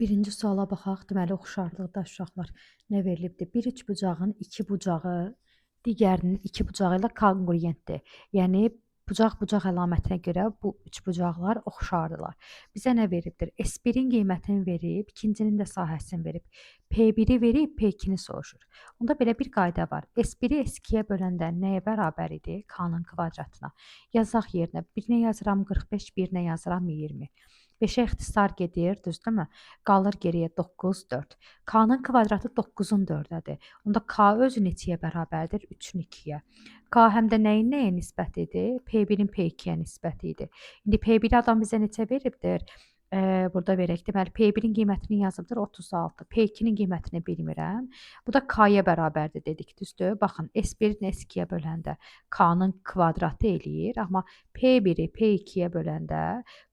Birinci suala baxaq. Deməli, oxşarlıqda uşaqlar nə verilibdir? Bir üç bucağın iki bucağı digərinin iki bucağı ilə konqruentdir. Yəni bucaq-bucaq əlamətinə görə bu üç bucaqlar oxşardırlar. Bizə nə veribdir? S1-in qiymətini verib, ikincinin də sahəsini verib. P1-i verib, P2-ni soruşur. Onda belə bir qayda var. S1-i S2-yə böləndə nəyə bərabər idi? K-nın kvadratına. Yazaq yerinə. Birinə yazıram 45, birinə yazıram 20. 5-ə ixtisar gedir, düzdürmü? Qalır geriyə 9, 4. K-nın kvadratı 9-un 4-dədir. Onda K özü neçəyə bərabərdir? 3-ün 2-yə. K həm də nəyin nəyə nisbət idi? P1-in P2-yə nisbəti idi. İndi P1-i adam bizə neçə veribdir? Burada verək. Deməli, P1-in qiymətini yazıbdır 36. P2-nin qiymətini bilmirəm. Bu da K-ya bərabərdir dedik, düzdür? Baxın, S1-ni S2-yə böləndə K-nın kvadratı eləyir, amma P1-i P2-yə böləndə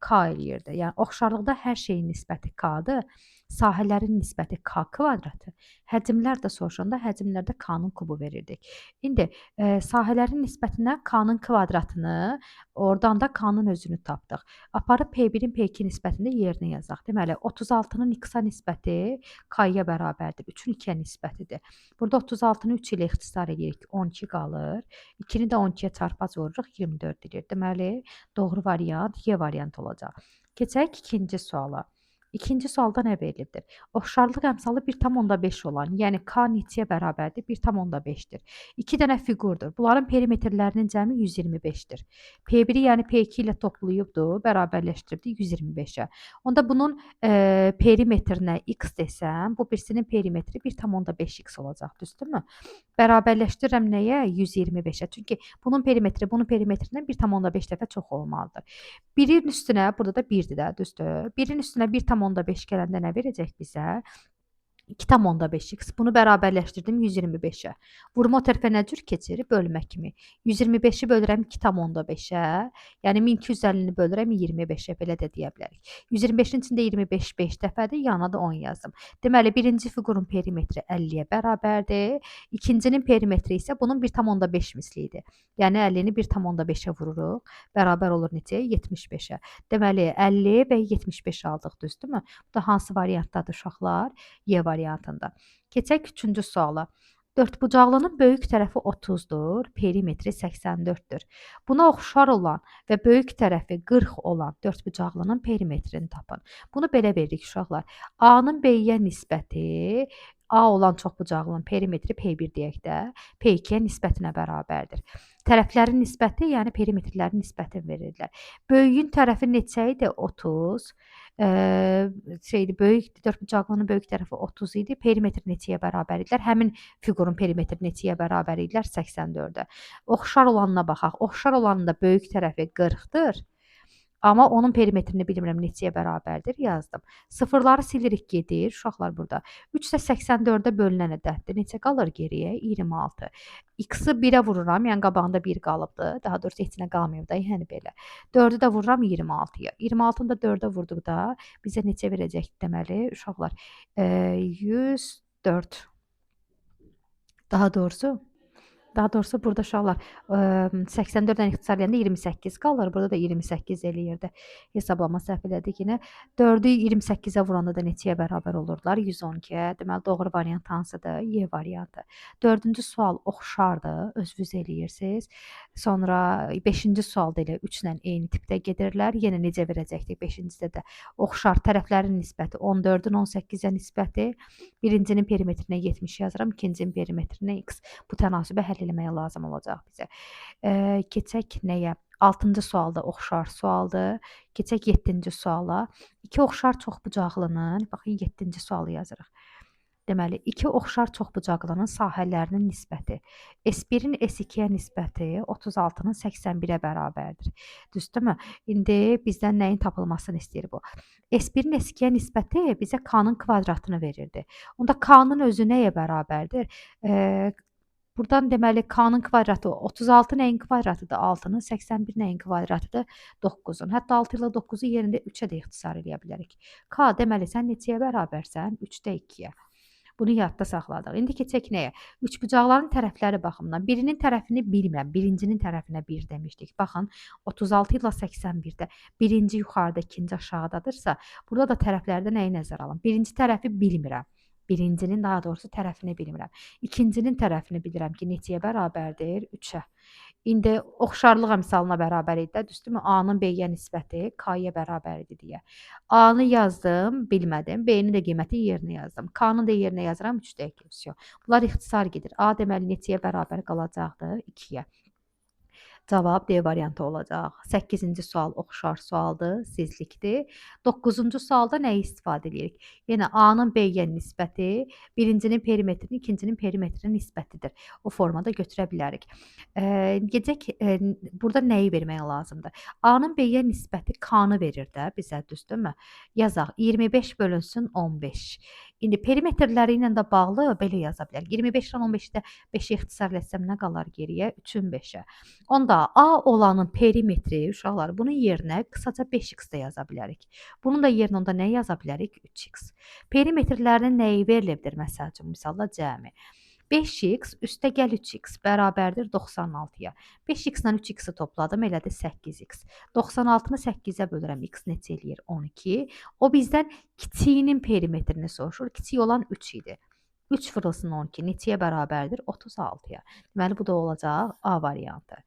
K eləyirdi. Yəni oxşarlıqda hər şeyin nisbəti K-dır. Sahələrin nisbəti K kvadratı. Həcmlər də soruşanda həcmlərdə K-nın kubu verirdik. İndi sahələrin nisbətinə K-nın kvadratını, oradan da K-nın özünü tapdıq. Aparıb P1-in P2 nisbətində yerinə yazaq. Deməli, 36-nın X-a nisbəti K-ya bərabərdir. 3-ün 2-yə nisbətidir. Burada 36-nı 3 ilə ixtisar edirik. 12 qalır. 2-ni də 12-yə çarpaz vururuq. 24 edir. Deməli, doğru variant Y variantı olacaq. Keçək ikinci suala. İkinci sualda nə verilibdir? Oxşarlıq əmsalı 1,5 olan, yəni K neçəyə bərabərdir? 1,5-dir. 2 dənə fiqurdur. Bunların perimetrlərinin cəmi 125-dir. P1-i yəni P2 ilə toplayıbdır, bərabərləşdiribdi 125-ə. Onda bunun perimetrinə x desəm, bu birisinin perimetri 1,5x olacaq, düzdürmü? Bərabərləşdirirəm nəyə? 125-ə. Çünki bunun perimetri bunun perimetrindən 1,5 dəfə çox olmalıdır. Birin üstünə, burada da 1-dir də, düzdür? Birin üstünə 1,5 gələndə nə verəcək bizə? 2,5x. Bunu bərabərləşdirdim 125-ə. Vurma o tərəfə nə cür keçir? Bölmə kimi. 125-i bölürəm 2,5-ə. Yəni 1250-ni bölürəm 25-ə. Belə də deyə bilərik. 125-in içində 25 5 dəfədir. Yanına da 10 yazdım. Deməli, birinci fiqurun perimetri 50-yə bərabərdir. İkincinin perimetri isə bunun 1,5 mislidir. Yəni 50-ni 1,5-ə vururuq. Bərabər olur neçəyə? 75-ə. Deməli, 50 və 75 aldıq, düzdürmü? Bu da hansı variantdadır uşaqlar? Y variantında. Keçək üçüncü suala. Dördbucaqlının böyük tərəfi 30-dur, perimetri 84-dür. Buna oxşar olan və böyük tərəfi 40 olan dördbucaqlının perimetrini tapın. Bunu belə veririk uşaqlar. A-nın B-yə nisbəti A olan çoxbucaqlının perimetri P1 deyək də, P2-yə nisbətinə bərabərdir. Tərəflərin nisbəti, yəni perimetrlərin nisbətini verirlər. Böyüyün tərəfi neçə idi? 30. Böyük dördbucaqlının böyük tərəfi 30 idi. Perimetr neçəyə bərabər idilər? Həmin fiqurun perimetri neçəyə bərabər idilər? 84-ə. Oxşar olanına baxaq. Oxşar olanın da böyük tərəfi 40-dır. Amma onun perimetrini bilmirəm neçəyə bərabərdir, yazdım. Sıfırları silirik, gedir uşaqlar burada. 3 də 84-ə bölünən ədəddir. Neçə qalır geriyə? 26. X-i 1-ə vururam, yəni qabağında 1 qalıbdır. Daha doğrusu heç nə qalmayıb da, yəni belə. 4-ü də vururam 26-ya. 26-nı da 4-ə vurduqda bizə neçə verəcək deməli uşaqlar? 104. Daha doğrusu burada uşaqlar 84-dən ixtisar eləyəndə 28 qalır. Burada da 28 eləyirdi. Hesablama səhv elədik yenə. 4-ü 28-ə vuranda da neçəyə bərabər olurdular? 112-yə. Deməli, doğru variant hansıdır? Y variantı. 4-cü sual oxşardır. Özünüz eləyirsiniz. Sonra 5-ci sualda elə 3 ilə eyni tipdə gedirlər. Yenə necə verəcəkdik 5-cidə də? Oxşar tərəflərin nisbəti 14-ün 18-ə nisbəti. Birincinin perimetrinə 70 yazıram. İkincinin perimetrinə x. Bu tənasibi həll eləməyə lazım olacaq bizə. Keçək nəyə? 6-cı sualda oxşar sualdır. Keçək 7-ci suala. 2 oxşar çoxbucaqlının, baxın 7-ci sualı yazırıq. Deməli, 2 oxşar çoxbucaqlının sahələrinin nisbəti. S1-in S2-yə nisbəti 36-nın 81-ə bərabərdir. Düzdürmü? İndi bizdən nəyin tapılmasını istəyir bu? S1-in S2-yə nisbəti bizə K-nın kvadratını verirdi. Onda K-nın özü nəyə bərabərdir? Buradan deməli K-nın kvadratı 36 nəyin kvadratıdır? 6-nın, 81 nəyin kvadratıdır? 9-un. Hətta 6 ilə 9-u yerində 3-ə də ixtisar eləyə bilərik. K deməli sən neçəyə bərabərsən? 3-də 2-yə. Bunu yadda saxladıq. İndi keçək nəyə? Üçbucaqların tərəfləri baxımından birinin tərəfini bilmirəm. Birincinin tərəfinə 1 demişdik. Baxın, 36 ilə 81-də birinci yuxarıda, ikinci aşağıdadırsa, burada da tərəflərdə nəyi nəzərə alım? Birinci tərəfi bilmirəm. Birincinin daha doğrusu tərəfini bilmirəm. İkincinin tərəfini bilirəm ki, neçəyə bərabərdir? 3-ə. İndi oxşarlıq əmsalına bərabər idi də, düzdürmü? A-nın B-yə nisbəti K-yə bərabər idi deyə. A-nı yazdım, bilmədim. B-nin də qiyməti yerinə yazdım. K-nın da yerinə yazıram 3 dəqiqə. Vəsiyo. Bunlar ixtisar gedir. A deməli neçəyə bərabər qalacaqdı? 2-yə. Cavab D variantı olacaq. 8-ci sual oxşar sualdır, sizlikdir. 9-cu sualda nəyi istifadə edirik? Yenə A-nın B-yə nisbəti birincinin perimetrinin, ikincinin perimetrinin nisbətidir. O formada götürə bilərik. Gedək, burada nəyi vermək lazımdır? A-nın B-yə nisbəti K-nı verir də bizə, düzdürmü? Yazaq, 25 bölünsün 15. İndi perimetrləri ilə də bağlı belə yaza bilərik. 25-dən 15-də 5-i ixtisar etsəm nə qalar geriyə? 3-ün 5-ə. Onda A olanın perimetri, uşaqlar, bunun yerinə qısaca 5x də yaza bilərik. Bunun da yerinə onda nə yaza bilərik? 3x. Perimetrlərinin nəyi verilibdir? Məsəl üçün, misalda cəmi. 5x üstəgəl 3x bərabərdir 96-ya. 5x-lə 3x-i topladım, elədi 8x. 96-nı 8-ə bölürəm, x neçə eləyir? 12. O bizdən kiçiyinin perimetrini soruşur. Kiçik olan 3 idi. 3 vurulsun 12 neçəyə bərabərdir? 36-ya. Deməli, bu da olacaq A variantı.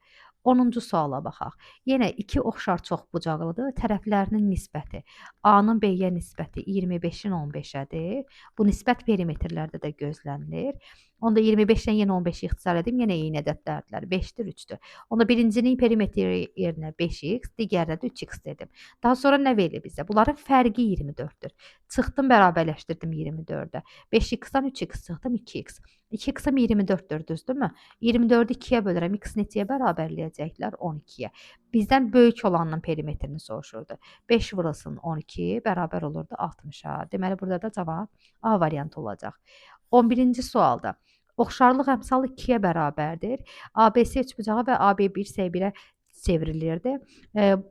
10-cu suala baxaq. Yenə iki oxşar çoxbucaqlıdır. Tərəflərinin nisbəti. A-nın B-yə nisbəti 25-in 15-ədir. Bu nisbət perimetrlərdə də gözlənilir. Onda 25-dən yenə 15-i ixtisar edim, yenə eyni ədədlərdirlər. 5-dir, 3-dür. Onda birincinin perimetri yerinə 5x, digərinə də 3x dedim. Daha sonra nə verir bizə? Bunların fərqi 24-dür. Çıxdım, bərabərləşdirdim 24-də. 5x-dan 3x çıxdım, 2x. 2x-ım 24-dür, düzdürmü? 24-ü 2-yə bölürəm, x neçəyə bərabərləyəcəklər? 12-yə. Bizdən böyük olanın perimetrini soruşurdu. 5 vurulsun 12 bərabər olurdu 60-a. Deməli, burada da cavab A variantı olacaq. 11-ci sualda. Oxşarlıq əmsalı 2-yə bərabərdir. ABC üçbucağı və AB1C1-ə çevrilirdi.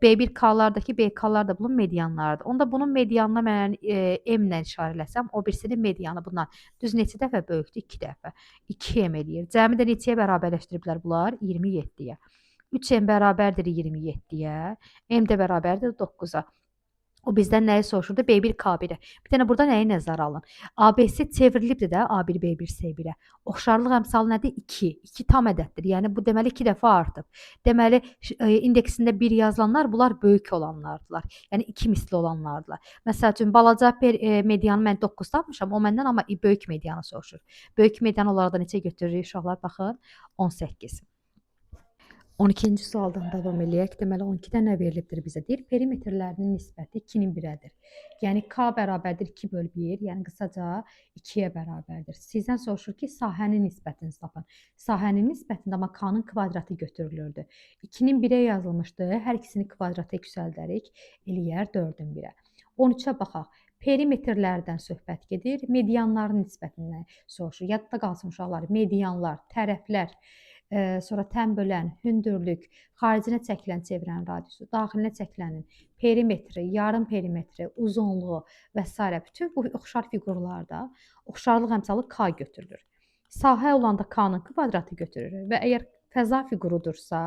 B1K-lardakı BK-lar da bunun medianlarıdır. Onda bunun medianına mən M ilə işarə eləsəm, o birisinin medianı bundan düz neçə dəfə böyükdür? 2 dəfə. 2M eləyir. Cəmi də neçəyə bərabərləşdiriblər bunlar? 27-yə. 3M bərabərdir 27-yə. M də bərabərdir 9-a. O bizdən nəyi soruşurdu? B1 K1-ə. Bir dənə burada nəyi nəzərə alın? ABC çevrilibdir də A1 B1 C1-ə. Oxşarlıq əmsalı nədir? 2. 2 tam ədəddir. Yəni bu deməli 2 dəfə artıb. Deməli indeksində 1 yazılanlar bunlar böyük olanlardılar. Yəni 2 misli olanlardılar. Məsəl üçün balaca medianı mən 9 tapmışam. O məndən amma böyük medianı soruşur. Böyük median olaraq da neçə götürürük uşaqlar? Baxın, 18. 12-ci sualdan davam eləyək. Deməli, 12-də nə verilibdir bizə? Deyir, perimetrlərinin nisbəti 2-nin 1-ədir. Yəni, K bərabərdir 2 bölü 1, yəni qısaca 2-yə bərabərdir. Sizdən soruşur ki, sahənin nisbətini tapın. Sahənin nisbətində amma K-nın kvadratı götürülürdü. 2-nin 1-ə yazılmışdı. Hər ikisini kvadrata yüksəldərik. Eləyər 4-ün 1-ə. 13-ə baxaq. Perimetrlərdən söhbət gedir. Medianların nisbətindən soruşur. Yadda qalsın uşaqlar. Medianlar, tərəflər, sonra tən bölən, hündürlük, xaricinə çəkilən çevirən radiusu, daxilinə çəkilənin perimetri, yarım perimetri, uzunluğu və s. Bütün bu oxşar fiqurlarda oxşarlıq əmsalı K götürülür. Sahə olanda K-nın kvadratı götürülür və əgər fəza fiqurudursa,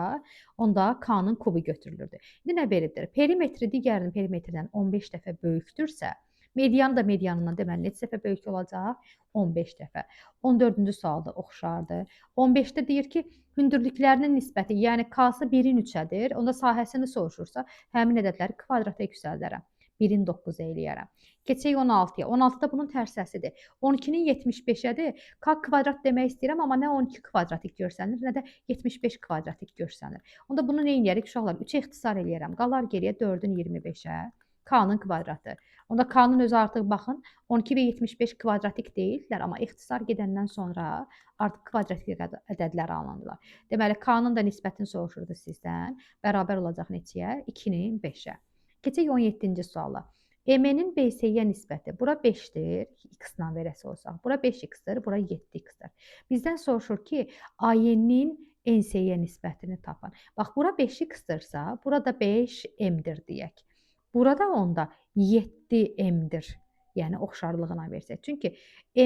onda K-nın kubu götürülürdü. İndi nə veribdir? Perimetri digərinin perimetrindən 15 dəfə böyükdürsə, median da medianından deməli neçə dəfə böyük olacaq? 15 dəfə. 14-cü sualda oxşardır. 15-də deyir ki, hündürlüklərinin nisbəti, yəni K-sı 1-in 3-ədir. Onda sahəsini soruşursa, həmin ədədləri kvadrata yüksəldərəm. 1-in 9 eləyərəm. Keçək 16-ya. 16-da bunun tərsəsidir. 12-nin 75-ədir. K kvadrat demək istəyirəm, amma nə 12 kvadratik görsənir, nə də 75 kvadratik görsənir. Onda bunu nə edərik uşaqlar? 3-ə ixtisar eləyərəm. Qalar geriyə 4-ün 25-ə. K-nın kvadratı. Onda K-nın özü artıq baxın 12 və 75 kvadratik deyildilər, amma ixtisar gedəndən sonra artıq kvadratik ədədlər alındılar. Deməli, K-nın da nisbətini soruşurdu sizdən. Bərabər olacaq neçəyə? 2-nin 5-ə. Keçək 17-ci suala. M-nin BC-yə nisbəti. Bura 5-dir, x-la verəsi olsaq. Bura 5x-dir, bura 7x-dir. Bizdən soruşur ki, AY-nin NC-yə nisbətini tapın. Bax, bura 5x-dirsə, burada 5m-dir deyək. Burada onda 7m-dir. yəni oxşarlığına versək. Çünki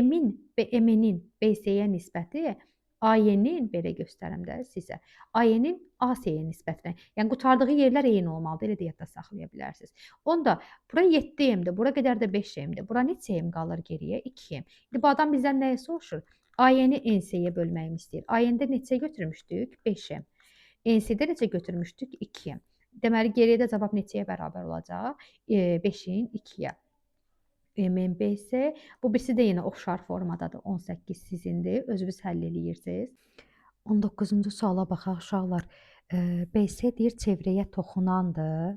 M-in və M-nin BC-yə nisbəti AY-nin belə göstərim də sizə. AY-nin AC-yə nisbətinə. Yəni qurtardığı yerlər eyni olmalıdır. Elə də yadda saxlaya bilərsiniz. Onda bura 7M-dir, bura qədər də 5M-dir. Bura neçə M qalır geriyə? 2M. İndi bu adam bizdən nəyi soruşur? AY-ni NC-yə bölməyimi istəyir. AY-də neçə götürmüşdük? 5M. NC-də neçə götürmüşdük? 2M. Deməli geriyə də cavab neçəyə bərabər olacaq? 5-in 2-yə. MMBS. Bu birisi də yenə oxşar formadadır. 18 sizindir. Özünüz həll eləyirsiniz. 19-cu suala baxaq uşaqlar. BS deyir çevrəyə toxunandır.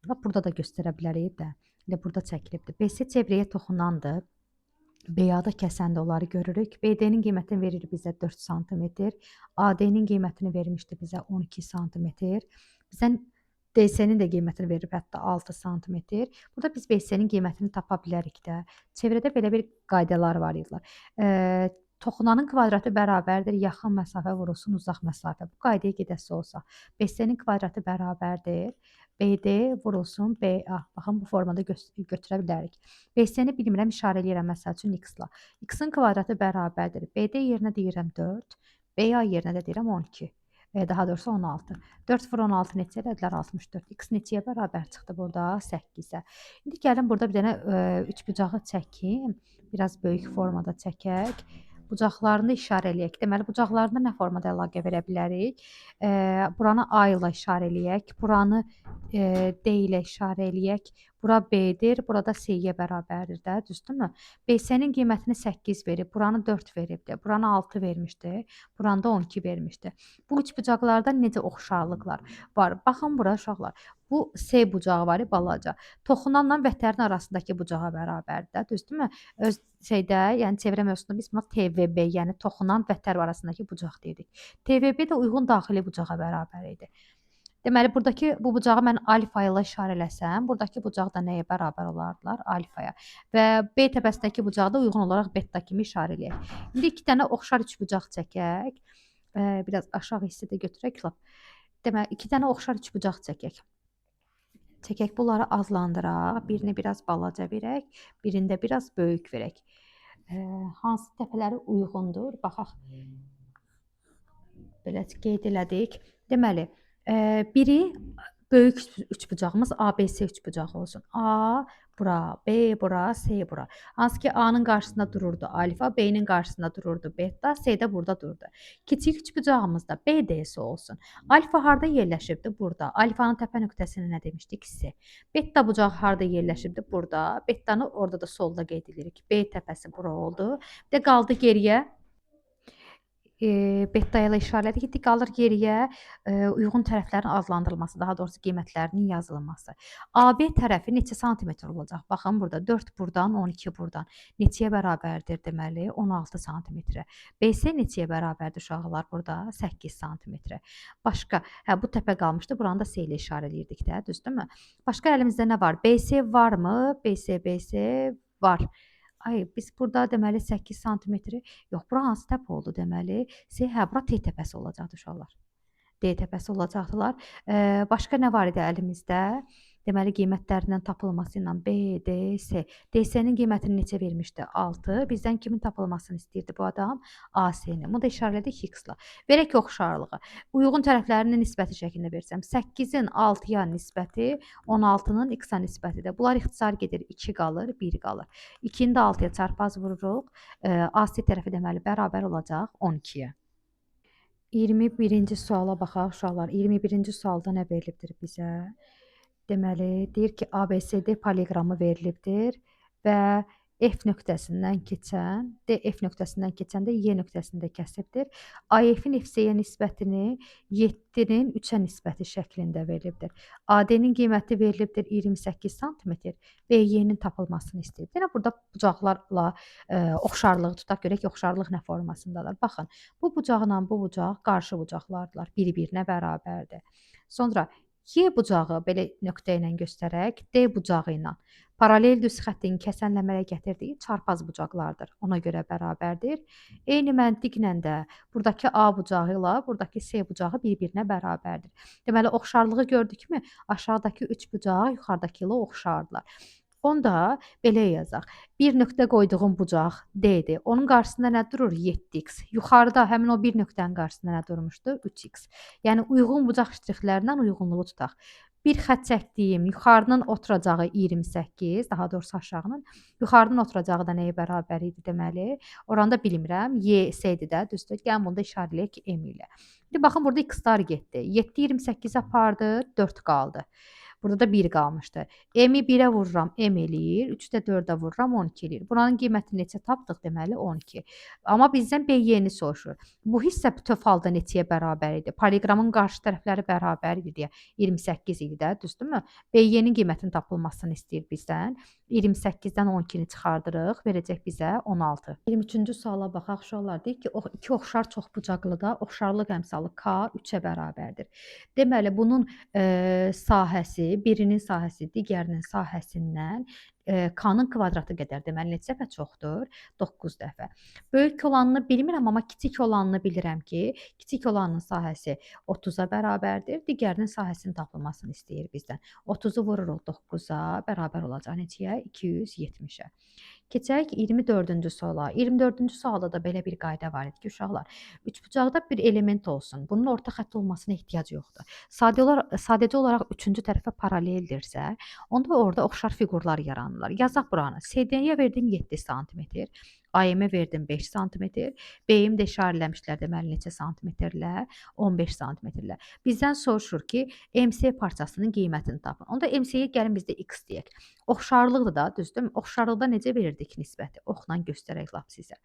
Lap burada da göstərə bilərik də. Elə burada çəkilibdir. BS çevrəyə toxunandır. BA-da kəsəndə onları görürük. BD-nin qiymətini verir bizə 4 sm. AD-nin qiymətini vermişdi bizə 12 sm. Bizdən DC-nin də qiymətini verib hətta 6 sm. Burada biz BC-nin qiymətini tapa bilərik də. Çevrədə belə bir qaydalar var idilər. Toxunanın kvadratı bərabərdir, yaxın məsafə vurulsun, uzaq məsafə. Bu qaydaya gedəsi olsa, BC-nin kvadratı bərabərdir, BD vurulsun BA. Baxın, bu formada götürə bilərik. BC-ni bilmirəm, işarə eləyirəm məsəl üçün x-la. X-in kvadratı bərabərdir. BD yerinə deyirəm 4, BA yerinə də deyirəm 12. Daha doğrusu 16. 4 vur 16 neçə elədilər? 64. X neçəyə bərabər çıxdı burada? 8-ə. İndi gəlin burada bir dənə üçbucağı çəkim. Biraz böyük formada çəkək. Bucaqlarını işarə eləyək. Deməli, bucaqlarında nə formada əlaqə verə bilərik? Buranı A ilə işarə eləyək. Buranı D ilə işarə eləyək. Bura B-dir, burada C-yə bərabərdir də, düzdürmü? BC-nin qiymətini 8 verib, buranı 4 veribdir, buranı 6 vermişdi, buranda 12 vermişdi. Bu üç bucaqlarda necə oxşarlıqlar var? Baxın bura uşaqlar. Bu C bucağı var, balaca. Toxunanla vətərin arasındakı bucağa bərabərdir də, düzdürmü? Öz yəni çevrə mövzusunda biz buna TVB, yəni toxunan vətər arasındakı bucaq deyirik. TVB də uyğun daxili bucağa bərabər idi. Deməli, buradakı bu bucağı mən alfa ilə işarə eləsəm, buradakı bucaq da nəyə bərabər olardılar? Alfaya. Və B təpəsindəki bucağı da uyğun olaraq beta kimi işarə eləyək. İndi 2 dənə oxşar üçbucaq çəkək. Biraz aşağı hissədə götürək. Deməli, 2 dənə oxşar üçbucaq çəkək. Çəkək, bunları azlandıraq. Birini biraz balaca verək, birində biraz böyük verək. Hansı təpələri uyğundur? Baxaq. Belə qeyd elədik. Deməli, biri böyük üçbucağımız ABC üçbucağı olsun. A bura, B bura, C bura. Hansı ki A-nın qarşısında dururdu alfa, B-nin qarşısında dururdu beta, C də burada durdu. Kiçik üçbucağımız da BD'si olsun. Alfa harda yerləşibdi? Burada. Alfanın təpə nöqtəsini nə demişdik? C. Beta bucağı harda yerləşibdi? Burada. Betanı orada da solda qeyd edirik. B təpəsi bura oldu. Bir də qaldı geriyə beta ilə işarələdik. İndi qalır geriyə uyğun tərəflərin azlandırılması, daha doğrusu qiymətlərinin yazılması. AB tərəfi neçə santimetr olacaq? Baxın burada 4 buradan, 12 buradan. Neçəyə bərabərdir deməli? 16 santimetrə. BC neçəyə bərabərdir uşaqlar burada? 8 santimetrə. Başqa, bu təpə qalmışdı. Buranı da C ilə işarə eləyirdik də, düzdürmü? Başqa əlimizdə nə var? BC varmı? BC var. Ay, biz burada deməli 8 santimetri, yox, bura hansı təpə oldu deməli? Bura T təpəsi olacaqdı uşaqlar. D təpəsi olacaqdılar. Başqa nə var idi əlimizdə? Deməli, qiymətlərindən tapılması ilə B, D, C. DC-nin qiymətini neçə vermişdi? 6. Bizdən kimin tapılmasını istəyirdi bu adam? AC-nin. Bunu da işarələdik X-la. Verək ki, oxşarlığı. Uyğun tərəflərinin nisbəti şəklində versəm. 8-in 6-ya nisbəti, 16-nın X-a nisbətidir. Bunlar ixtisar gedir. 2 qalır, 1 qalır. 2-ni də 6-ya çarpaz vururuq. AC tərəfi deməli bərabər olacaq 12-yə. 21-ci suala baxaq uşaqlar. 21-ci sualda nə verilibdir bizə? Deməli, deyir ki, ABCD poliqramı verilibdir və F nöqtəsindən keçən, DF nöqtəsindən keçəndə Y nöqtəsində kəsibdir. AF-in FC-yə nisbətini 7-nin 3-ə nisbəti şəklində verilibdir. AD-nin qiyməti verilibdir 28 sm, BY-nin tapılmasını istəyir. Yəni, burada bucaqlarla oxşarlığı tutaq, görək ki, oxşarlıq nə formasındadır. Baxın, bu bucaqla bu bucaq qarşı bucaqlardılar, bir-birinə bərabərdir. Sonra Y bucağı belə nöqtə ilə göstərək, D bucağı ilə paralel düz xəttin kəsənləməyə gətirdiyi çarpaz bucaqlardır. Ona görə bərabərdir. Eyni məntiqlə də buradakı A bucağı ilə buradakı C bucağı bir-birinə bərabərdir. Deməli, oxşarlığı gördükmü? Aşağıdakı 3 bucağı yuxarıdakı ilə oxşardılar. Onda belə yazaq. Bir nöqtə qoyduğum bucaq D-dir. Onun qarşısında nə durur? 7x. Yuxarıda həmin o bir nöqtənin qarşısında nə durmuşdu? 3x. Yəni uyğun bucaq ştrixlərindən uyğunluğu tutaq. Bir xətt çəkdiyim yuxarının oturacağı 28, daha doğrusu aşağının. Yuxarının oturacağı da nəyə bərabər idi deməli? Oranı da bilmirəm. Y, S-dir də, düzdür? Gəlin bunu da işarələyək ki, M ilə. İndi baxın burada x-lar getdi. 7 28 apardı, 4 qaldı. Burada da 1 qalmışdı. M-i 1-ə vururam, M eləyir. 3-ü də 4-ə vururam, 12 eləyir. Buranın qiymətini neçə tapdıq? Deməli 12. Amma bizdən B-yeni soruşur. Bu hissə bütöv halda neçəyə bərabər idi? Poliqramın qarşı tərəfləri bərabər idi deyə 28 idi də, düzdürmü? B-yenin qiymətinin tapılmasını istəyir bizdən. 28-dən 12-ni çıxardırıq, verəcək bizə 16. 23-cü suala baxaq uşaqlar. Deyir ki, iki oxşar çoxbucaqlıda oxşarlıq əmsalı K 3-ə bərabərdir. Deməli bunun sahəsi, birinin sahəsi digərinin sahəsindən K-nın kvadratı qədər. Deməli neçə dəfə çoxdur? 9 dəfə. Böyük olanını bilmirəm, amma kiçik olanını bilirəm ki, kiçik olanın sahəsi 30-a bərabərdir. Digərinin sahəsinin tapılmasını istəyir bizdən. 30-u vururuq 9-a, bərabər olacaq neçəyə? 270-ə. Keçək 24-cü suala. 24-cü sualda da belə bir qayda var idi ki, uşaqlar, üçbucaqda bir element olsun. Bunun orta xətt olmasına ehtiyac yoxdur. Sadəcə olaraq üçüncü tərəfə paraleldirsə, onda orada oxşar fiqurlar yaranırlar. Yazaq buranı. CD-yə verdim 7 sm. AM-ə verdim 5 sm. B-yimi də işarələmişlər deməli neçə santimetrlə? 15 santimetrlə. Bizdən soruşur ki, MC parçasının qiymətini tapın. Onda MC-yə gəlin biz də x deyək. Oxşarlıqdır da, düzdürmü? Oxşarlıqda necə verirdik nisbəti? Oxla göstərək lap sizə.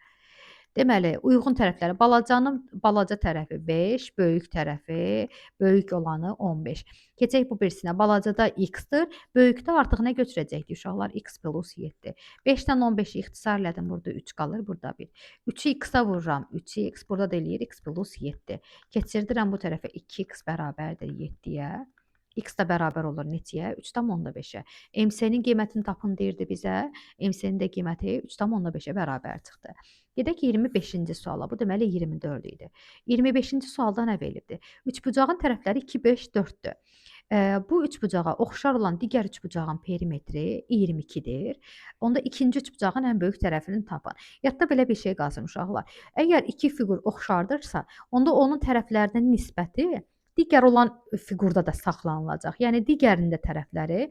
Deməli, uyğun tərəfləri balacanın balaca tərəfi 5, böyük tərəfi, böyük olanı 15. Keçək bu birisinə. Balacada x-dir, böyükdə artıq nə götürəcəkdik uşaqlar? X plus 7. 5-dən 15-i ixtisar elədim, burada 3 qalır, burada 1. 3-ü x-a vururam, 3x, burada da eləyir x plus 7. Keçirdirəm bu tərəfə 2x bərabərdir 7-yə. X də bərabər olur neçəyə? 3,5-ə. MC-nin qiymətini tapın deyirdi bizə. MC-nin də qiyməti 3,5-ə bərabər çıxdı. Gedək 25-ci suala. Bu deməli 24 idi. 25-ci sualda nə verilibdir? Üçbucağın tərəfləri 2, 5, 4-dür. Bu üçbucağa oxşar olan digər üçbucağın perimetri 22-dir. Onda ikinci üçbucağın ən böyük tərəfini tapın. Yadda belə bir şey qalsın uşaqlar. Əgər iki fiqur oxşardırsa, onda onun tərəflərinin nisbəti digər olan fiqurda da saxlanılacaq. Yəni digərinin də tərəfləri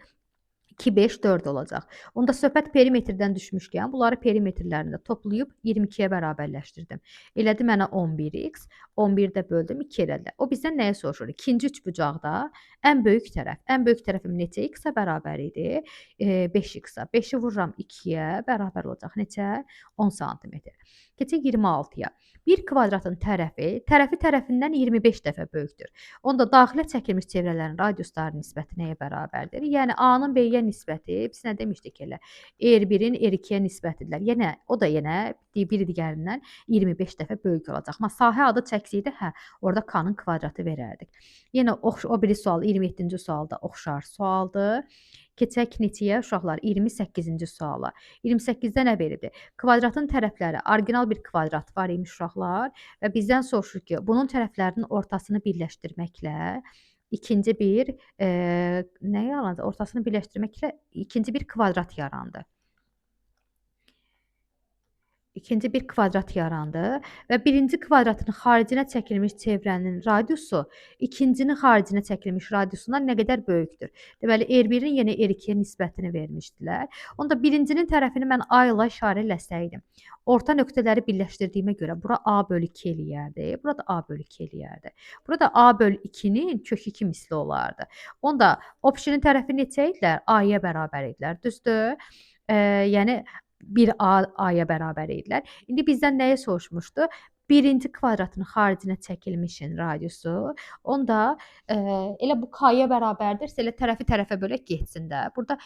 2, 5, 4 olacaq. Onda söhbət perimetrdən düşmüşkən, bunları perimetrlərində toplayıb 22-yə bərabərləşdirdim. Elədi mənə 11x, 11-də böldüm 2 elədi. O bizdən nəyə soruşur? İkinci üçbucaqda ən böyük tərəfim neçə x-a bərabər idi? 5x-a. 5-i vururam 2-yə, bərabər olacaq neçə? 10 sm. Keçək 26-ya. Bir kvadratın tərəfi tərəfindən 25 dəfə böyükdür. Onda daxilə çəkilmiş çevrələrin radiusları nisbəti nəyə bərabərdir? Yəni A-nın B-yə nisbəti, biz nə demişdik elə? R1-in R2-yə nisbətidirlər. Yenə o da biri digərindən 25 dəfə böyük olacaq. Amma sahə adı çəksəydi, orada K-nın kvadratı verərdik. Yenə o biri sual 27-ci sualda oxşar sualdır. Keçək neçəyə uşaqlar? 28-ci suala. 28-də nə verildi? Kvadratın tərəfləri orijinal bir kvadrat var imiş uşaqlar və bizdən soruşur ki, bunun tərəflərinin ortasını birləşdirməklə ikinci bir nə yarandı? Ortasını birləşdirməklə ikinci bir kvadrat yarandı. İkinci bir kvadrat yarandı və birinci kvadratın xaricinə çəkilmiş çevrənin radiusu ikincinin xaricinə çəkilmiş radiusundan nə qədər böyükdür? Deməli, R1-in yenə R2-yə nisbətini vermişdilər. Onda birincinin tərəfini mən A ilə işarə eləsəydim, orta nöqtələri birləşdirdiyimə görə bura A bölü 2 eləyərdi, burada A bölü 2 eləyərdi. Burada A bölü 2-nin kök 2 misli olardı. Onda opşinin tərəfi neçə idilər? A-ya bərabər idilər, düzdür? Yəni, 1A A-ya bərabər idilər. İndi bizdən nəyi soruşmuşdu? Birinci kvadratın xaricinə çəkilmişin radiusu. Onda elə bu K-ya bərabərdirsə, elə tərəfi tərəfə bölək getsin də. Burada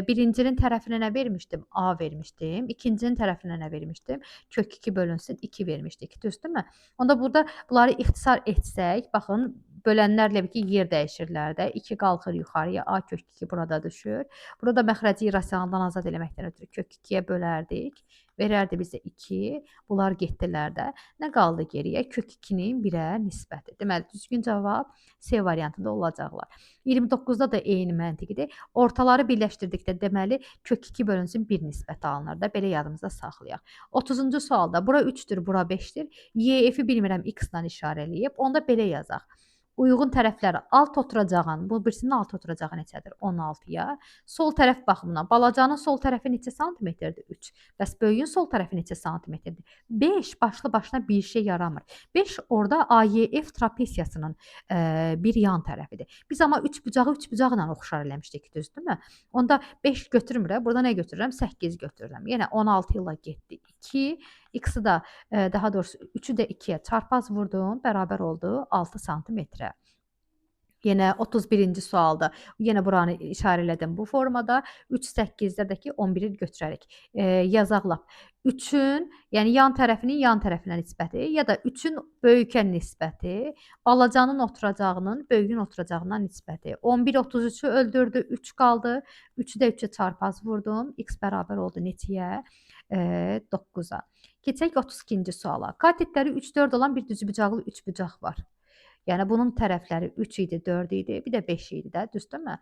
birincinin tərəfinə nə vermişdim? A vermişdim. İkincinin tərəfinə nə vermişdim? Kök 2 bölünsün 2 vermişdik. Düzdürmü? Onda burada bunları ixtisar etsək, baxın, bölənlərlə birlikdə yer dəyişirlər də. 2 qalxır yuxarıya, A kök 2 burada düşür. Burada məxrəci irrasionaldan azad eləməkdən ötürü kök 2-yə bölərdik. Verərdi bizə 2. Bunlar getdilər də. Nə qaldı geriyə? Kök 2-nin 1-ə nisbəti. Deməli, düzgün cavab C variantında olacaqlar. 29-da da eyni məntiqdir. Ortaları birləşdirdikdə deməli kök 2 bölünsün 1 nisbəti alınır da. Belə yadımızda saxlayaq. 30-cu sualda bura 3-dür, bura 5-dir. YF-i bilmirəm X-la işarə eləyib. Onda belə yazaq. Uyğun tərəfləri alt oturacağın, bu birisinin alt oturacağı neçədir? 16-ya. Sol tərəf baxımından balacanın sol tərəfi neçə santimetrdir? 3. Bəs böyüyün sol tərəfi neçə santimetrdir? 5. Başlı başına bir şey yaramır. 5 orada AYF trapesiyasının bir yan tərəfidir. Biz amma 3 bucağı 3 bucaqla oxşar eləmişdik, düzdürmü? Onda 5 götürmürəm. Burada nə götürürəm? 8 götürürəm. Yenə 16 ilə getdi 2. X-i da daha doğrusu 3-ü də 2-yə çarpaz vurdum, bərabər oldu 6 santimetrə. Yenə 31-ci sualda yenə buranı işarə elədim bu formada. 3 8-dəki 11-i götürərik. Yazaq lap. 3-ün, yəni yan tərəfinin yan tərəfinə nisbəti ya da 3-ün böyükə nisbəti, balacanın oturacağının böyüyün oturacağından nisbəti. 11 33-ü öldürdü, 3 qaldı. 3-ü də 3-ə çarpaz vurdum. X bərabər oldu neçəyə? 9-a. Keçək 32-ci suala. Katetləri 3-4 olan bir düzbucaqlı 3 bucaq var. Yəni bunun tərəfləri 3 idi, 4 idi, bir də 5 idi də, düzdürmü?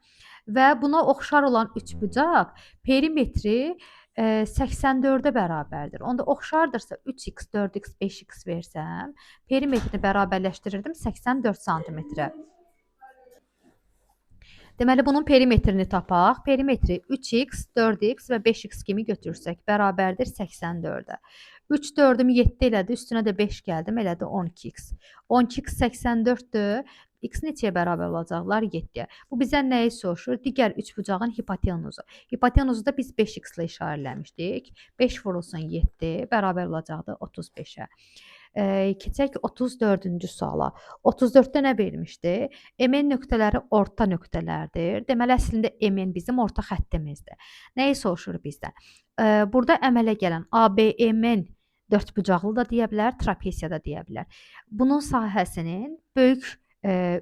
Və buna oxşar olan 3 bucaq perimetri 84-ə bərabərdir. Onda oxşardırsa 3x, 4x, 5x versəm, perimetrini bərabərləşdirirdim 84 santimetrə. Deməli, bunun perimetrini tapaq. Perimetri 3x, 4x və 5x kimi götürsək, bərabərdir 84-ə. 3 4-ümü 7 elədi, üstünə də 5 gəldim, elədi 12x. 12x 84-dür. X neçəyə bərabər olacaqlar? 7-yə. Bu bizdən nəyi soruşur? Digər 3 bucağın hipotenuzu. Hipotenuzu da biz 5x ilə işarələmişdik. 5 vurulsun 7, bərabər olacaqdı 35-ə. Keçək 34-cü suala. 34-də nə vermişdi? MN nöqtələri orta nöqtələrdir. Deməli, əslində MN bizim orta xəttimizdir. Nəyi soruşur bizdən? Burada əmələ gələn ABMN dördbucaqlı da deyə bilər, trapesiya da deyə bilər. Bunun sahəsinin böyük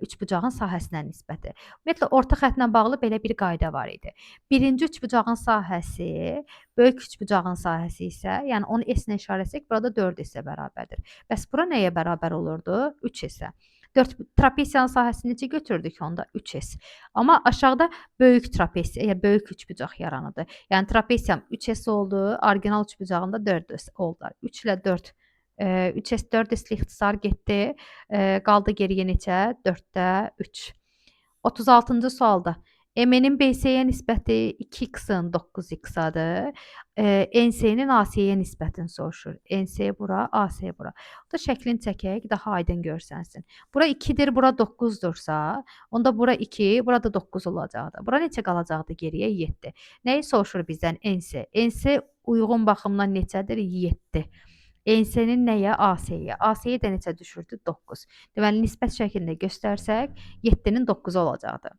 üçbucağın sahəsinə nisbəti. Ümumiyyətlə, orta xəttlə bağlı belə bir qayda var idi. Birinci üçbucağın sahəsi, böyük üçbucağın sahəsi isə, yəni onu S-nə işarə etsək, burada 4S-ə bərabərdir. Bəs bura nəyə bərabər olurdu? 3S-ə. Trapesiyanın sahəsini necə götürdük onda? 3S. Amma aşağıda böyük trapesiya, böyük üçbucaq yaranırdı. Yəni trapesiyam 3S oldu, orijinal üçbucağında 4S oldu. 3 ilə 4 3S 4S-li ixtisar getdi. Qaldı geriyə neçə? 4-də 3. 36-cı sualda MN-in BS-yə nisbəti 2x-in 9x-adır. NS-nin AC-yə nisbətini soruşur. NS bura, AC bura. Bu da şəklini çəkək, daha aydın görsənsin. Bura 2-dir, bura 9-dursa, onda bura 2, burada 9 olacaqdır. Bura neçə qalacaqdı geriyə? 7. Nəyi soruşur bizdən? NS. NS uyğun baxımdan neçədir? 7. NS-nin nəyə? AC-yə. AC-yə də neçə düşürdü? 9. Deməli, nisbət şəklində göstərsək, 7-nin 9 olacaqdır.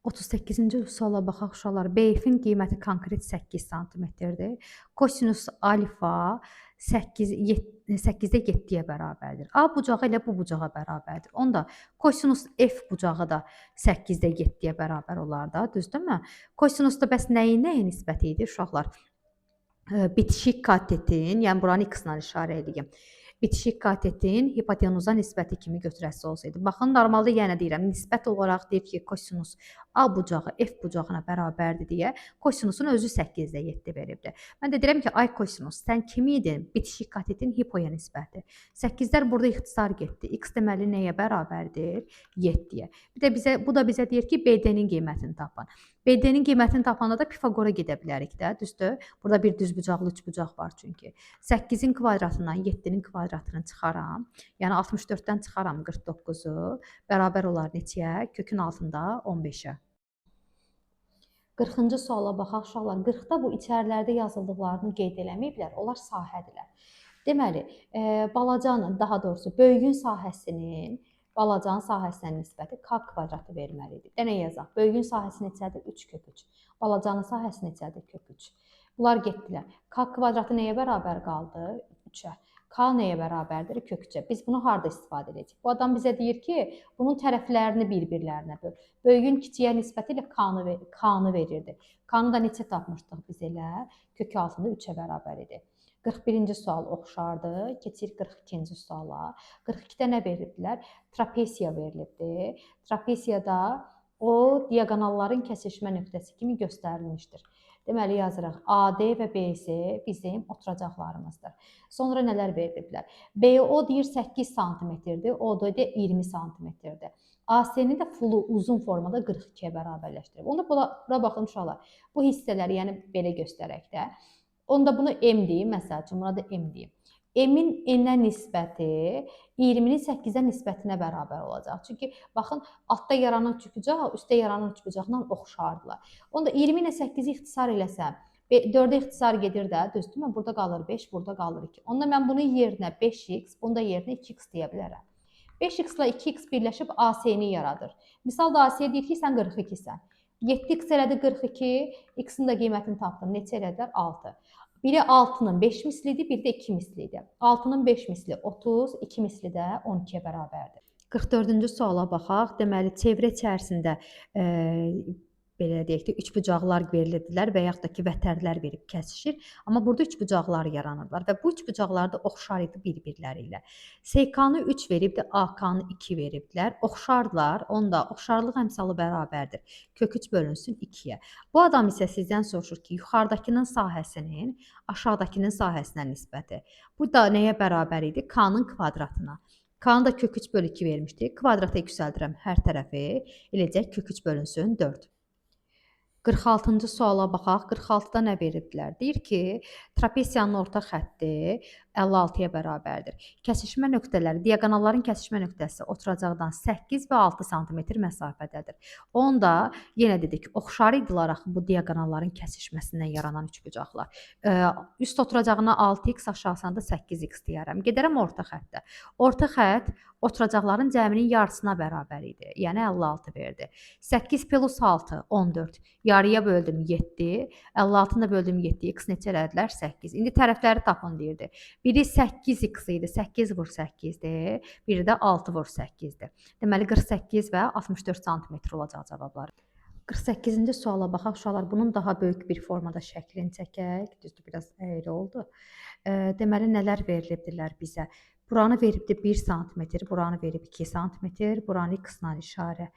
38-ci suala baxaq uşaqlar. BF-in qiyməti konkret 8 sm-dir. Kosinus alfa 8-də 7-yə bərabərdir. A bucağı ilə bu bucağa bərabərdir. Onda kosinus F bucağı da 8-də 7-yə bərabər olar da, düzdürmü? Kosinus da bəs nəyin nisbəti idi uşaqlar? Bitişik katetin, yəni buranı x-la işarə edeyim. Bitişik katetin hipotenuza nisbəti kimi götürəsi olsaydı. Baxın, normalda yenə deyirəm, nisbət olaraq deyib ki, kosinus A bucağı F bucağına bərabərdir deyə kosinusun özü 8-də 7 veribdir. Mən də deyirəm ki, ay kosinus, sən kim idin? Bitişik katetin hipoya nisbəti. 8-lər burada ixtisar getdi. X deməli nəyə bərabərdir? 7-yə. Bu da bizə deyir ki, BD-nin qiymətini tapın. BD-nin qiymətini tapanda da Pifagora gedə bilərik də, düzdür? Burada bir düzbucaqlı üçbucaq var çünki. 8-in kvadratından 7-nin kvadratını çıxaram. Yəni 64-dən çıxaram 49-u. Bərabər olar neçəyə? Kökün altında 15-ə. 40-cı suala baxaq uşaqlar. 40-da bu içərilərdə yazıldıqlarını qeyd eləməyiblər. Onlar sahədirlər. Deməli, balacanın, daha doğrusu böyüyün sahəsinin balacanın sahəsinə nisbəti k kvadratı verməlidir. Nə yazaq? Böyüyün sahəsi neçədir? 3 kök 3. Balacanın sahəsi neçədir? Kök 3. Bunlar getdilər. K kvadratı nəyə bərabər qaldı? 3-ə. K nəyə bərabərdir? Kök 3-ə. Biz bunu harda istifadə edəcəyik? Bu adam bizə deyir ki, bunun tərəflərini bir-birlərinə böl. Böyüyün kiçiyə nisbəti ilə K-nı verirdi. K-nı da neçə tapmışdıq biz elə? Kök altında 3-ə bərabər idi. 41-ci sual oxşardı. Keçirik 42-ci suala. 42-də nə veribdilər? Trapesiya verilibdi. Trapesiyada o diaqonalların kəsişmə nöqtəsi kimi göstərilmişdir. Deməli yazırıq AD və BC bizim oturacaqlarımızdır. Sonra nələr veribdilər? BO deyir 8 sm-dir, OD də 20 sm-dir. AC-ni də fulu uzun formada 42-yə bərabərləşdirib. Onda bura baxın uşaqlar. Bu hissələri, yəni belə göstərək də. Onda bunu M deyim, məsəl üçün, buna da M deyim. M-in N-ə nisbəti 20-nin 8-ə nisbətinə bərabər olacaq. Çünki baxın, altda yaranan üçbucaq, üstdə yaranan üçbucaqla oxşardılar. Onda 20 ilə 8-i ixtisar eləsəm, 4-ə ixtisar gedir də, düzdürmü? Burada qalır 5, burada qalır 2. Onda mən bunun yerinə 5x, bunun da yerinə 2x deyə bilərəm. 5x ilə 2x birləşib AC-ni yaradır. Misal da AC deyir ki, sən 42-sən. 7x elədi 42, x-in də qiymətini tapdın. Neçə elədilər? 6. Biri 6-nın 5 mislidir, biri də 2 mislidir. 6-nın 5 misli 30, 2 misli də 12-yə bərabərdir. 44-cü suala baxaq. Deməli, çevrə içərisində belə deyək də, üçbucaqlar verirdilər və yaxud da ki, vətərlər verib kəsişir. Amma burada üçbucaqlar yaranırlar və bu üçbucaqlar da oxşar idi bir-birləri ilə. SK-nı 3 veribdi, AK-nı 2 veribdilər. Oxşardılar, onda oxşarlıq əmsalı bərabərdir. Kök 3 bölünsün 2-yə. Bu adam isə sizdən soruşur ki, yuxarıdakının sahəsinin aşağıdakının sahəsinə nisbəti. Bu da nəyə bərabər idi? K-nın kvadratına. K-nı da kök 3 bölü 2 vermişdi. Kvadrata yüksəldirəm hər tərəfi. Eləcək kök 3 bölünsün 4. 46-cı suala baxaq. 46-da nə veribdilər? Deyir ki, trapesiyanın orta xətti 56-ya bərabərdir. Kəsişmə nöqtələri, diaqonalların kəsişmə nöqtəsi oturacaqdan 8 və 6 sm məsafədədir. Onda yenə dedik, oxşar idilər axı bu diaqonalların kəsişməsindən yaranan üçbucaqlar. Üst oturacağına 6x, aşağısına da 8x deyərəm. Gedərəm orta xəttə. Orta xətt oturacaqların cəminin yarısına bərabər idi. Yəni 56 verdi. 8 plus 6, 14. Yarıya böldüm 7. 56-nı da böldüm 7. X neçə elədilər? 8. İndi tərəfləri tapın deyirdi. Biri 8x idi. 8 vur 8-dir. Biri də 6 vur 8-dir. Deməli 48 və 64 sm olacaq cavabları. 48-ci suala baxaq uşaqlar. Bunun daha böyük bir formada şəklini çəkək. Düzdür, biraz əyri oldu. Deməli nələr verilibdilər bizə? Buranı veribdi 1 sm, buranı verib 2 sm, buranı x-la işarə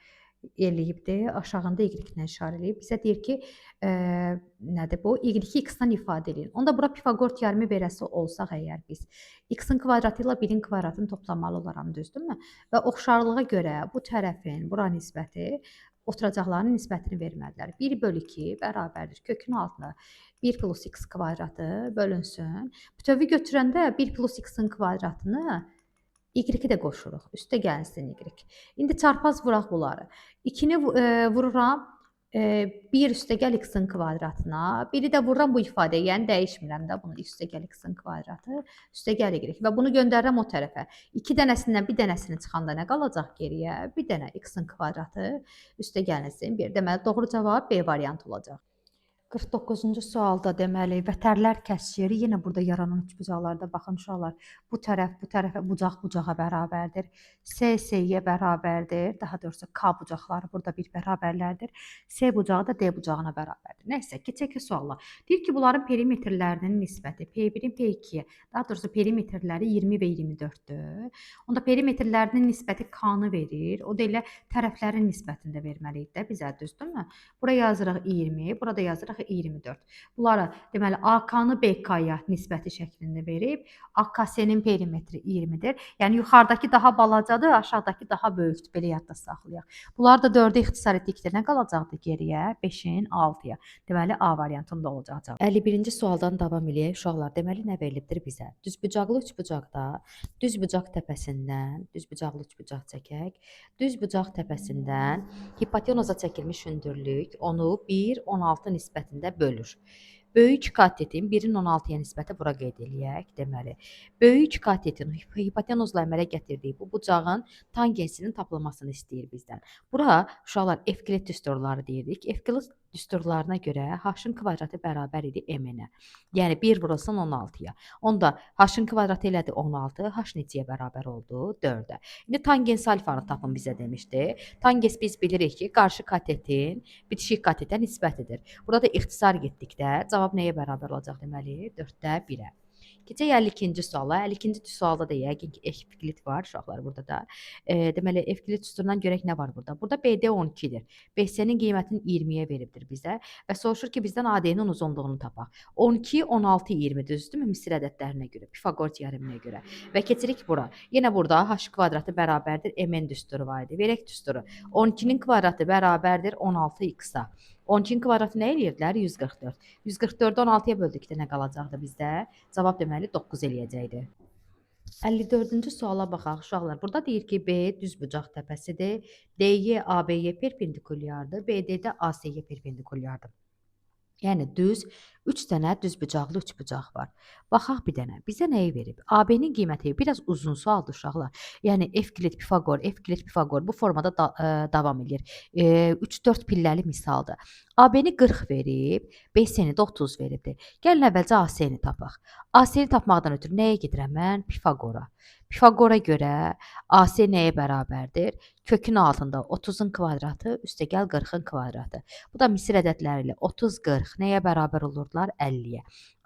eləyibdir, aşağında y-lə işarə eləyib. Bizə deyir ki, nədir bu? Y-i x-dan ifadə edin. Onda bura Pifaqor teoremi verəsi olsaq əgər biz, x-in kvadratı ilə 1-in kvadratını toplamalı olaram, düzdürmü? Və oxşarlığa görə bu tərəfin, bura nisbəti, oturacaqların nisbətini vermədilər. 1 bölü 2 bərabərdir. Kökün altına 1 plus x kvadratı bölünsün. Bütövi götürəndə 1 plus x-in kvadratını y-i də qoşuruq. Üstə gəlsin y. İndi çarpaz vuraq bunları. 2-ni vururam 1 üstəgəl x-in kvadratına. Biri də vururam bu ifadəyə. Yəni dəyişmirəm də bunu. Üstəgəl x-in kvadratı, üstəgəl y. Və bunu göndərirəm o tərəfə. 2 dənəsindən bir dənəsini çıxanda nə qalacaq geriyə? Bir dənə x-in kvadratı üstəgəlsin 1. Deməli doğru cavab B variantı olacaq. 49-cu sualda deməli vətərlər kəsişir. Yenə burada yaranan üçbucaqlarda baxın uşaqlar. Bu tərəfə bucaq bucağa bərabərdir. C C-yə bərabərdir. Daha doğrusu K bucaqları burada bir bərabərlərdir. C bucağı da D bucağına bərabərdir. Nəysə, keçək suala. Deyir ki, bunların perimetrlərinin nisbəti P1-in P2-yə, daha doğrusu perimetrləri 20 və 24-dür. Onda perimetrlərinin nisbəti K-nı verir. O da elə tərəflərin nisbətini də verməli idi də bizə, düzdürmü? Bura yazırıq 20, burada yazırıq 24. Bunları deməli AK-nı BK-ya nisbəti şəklində verib, AKC-nin perimetri 20-dir. Yəni yuxarıdakı daha balacadır, aşağıdakı daha böyükdür. Belə yadda saxlayaq. Bunlar da 4-ə ixtisar etdikdə nə qalacaqdı geriyə? 5-in 6-ya. Deməli A variantında olacaq. 51-ci sualdan davam eləyək uşaqlar. Deməli nə verilibdir bizə? Düzbucaqlı üçbucaqda düzbucaq təpəsindən, düzbucaqlı üçbucaq çəkək. Düzbucaq təpəsindən hipotenuza çəkilmiş hündürlük onu 1-16 nisbətində bölür. Böyük katetin 1-in 16-ya nisbəti bura qeyd eləyək. Deməli, böyük katetin hipotenuzla əmələ gətirdiyi bu bucağın tangensinin tapılmasını istəyir bizdən. Bura uşaqlar Evklit düsturları deyirdik. Evklit düsturlarına görə h-ın kvadratı bərabər idi m-ə. Yəni 1 vurulsun 16-ya. Onda h-ın kvadratı elədi 16, h neçəyə bərabər oldu? 4-ə. İndi tangens alfanı tapın bizə demişdi. Tangens biz bilirik ki, qarşı katetin bitişik katetə nisbətidir. Burada da ixtisar getdikdə cavab nəyə bərabər olacaq deməli? 4-də 1-ə. Keçək 52-ci suala. 52-ci sualda da yəqin ki, Evklit var uşaqlar burada da. Deməli, Evklit düsturundan görək nə var burada? Burada BD 12-dir. BC-nin qiymətini 20-yə veribdir bizə və soruşur ki, bizdən AD-nin uzunluğunu tapaq. 12, 16, 20 düzdürmü? Misir ədədlərinə görə, Pifaqor teoreminə görə. Və keçirik bura. Yenə burada h kvadratı bərabərdir mn düsturu var idi. Verək düsturu. 12-nin kvadratı bərabərdir 16x-a. 12-nin kvadratı nə eləyirdilər? 144. 144-ü 16-ya böldükdə nə qalacaqdı bizdə? Cavab deməli 9 eləyəcəkdi. 54-cü suala baxaq uşaqlar. Burada deyir ki, B düzbucaq təpəsidir. DY AB-yə perpendikulyardır. BD də AC-yə perpendikulyardır. Yəni düz 3 dənə düzbucaqlı üçbucaq var. Baxaq bir dənə. Bizə nəyi verib? AB-nin qiyməti biraz uzun sualdır uşaqlar. Yəni Evklit Pifaqor bu formada davam edir. 3-4 pilləli misaldır. AB-ni 40 verib, BC-ni də 30 veribdir. Gəlin əvvəlcə AC-ni tapaq. AC-ni tapmaqdan ötürü nəyə gedirəm mən? Pifaqora. Pifaqora görə AC nəyə bərabərdir? Kökün altında 30-un kvadratı üstəgəl 40-ın kvadratı. Bu da misir ədədləri ilə 30, 40 nəyə bərabər olurdular? 50-yə.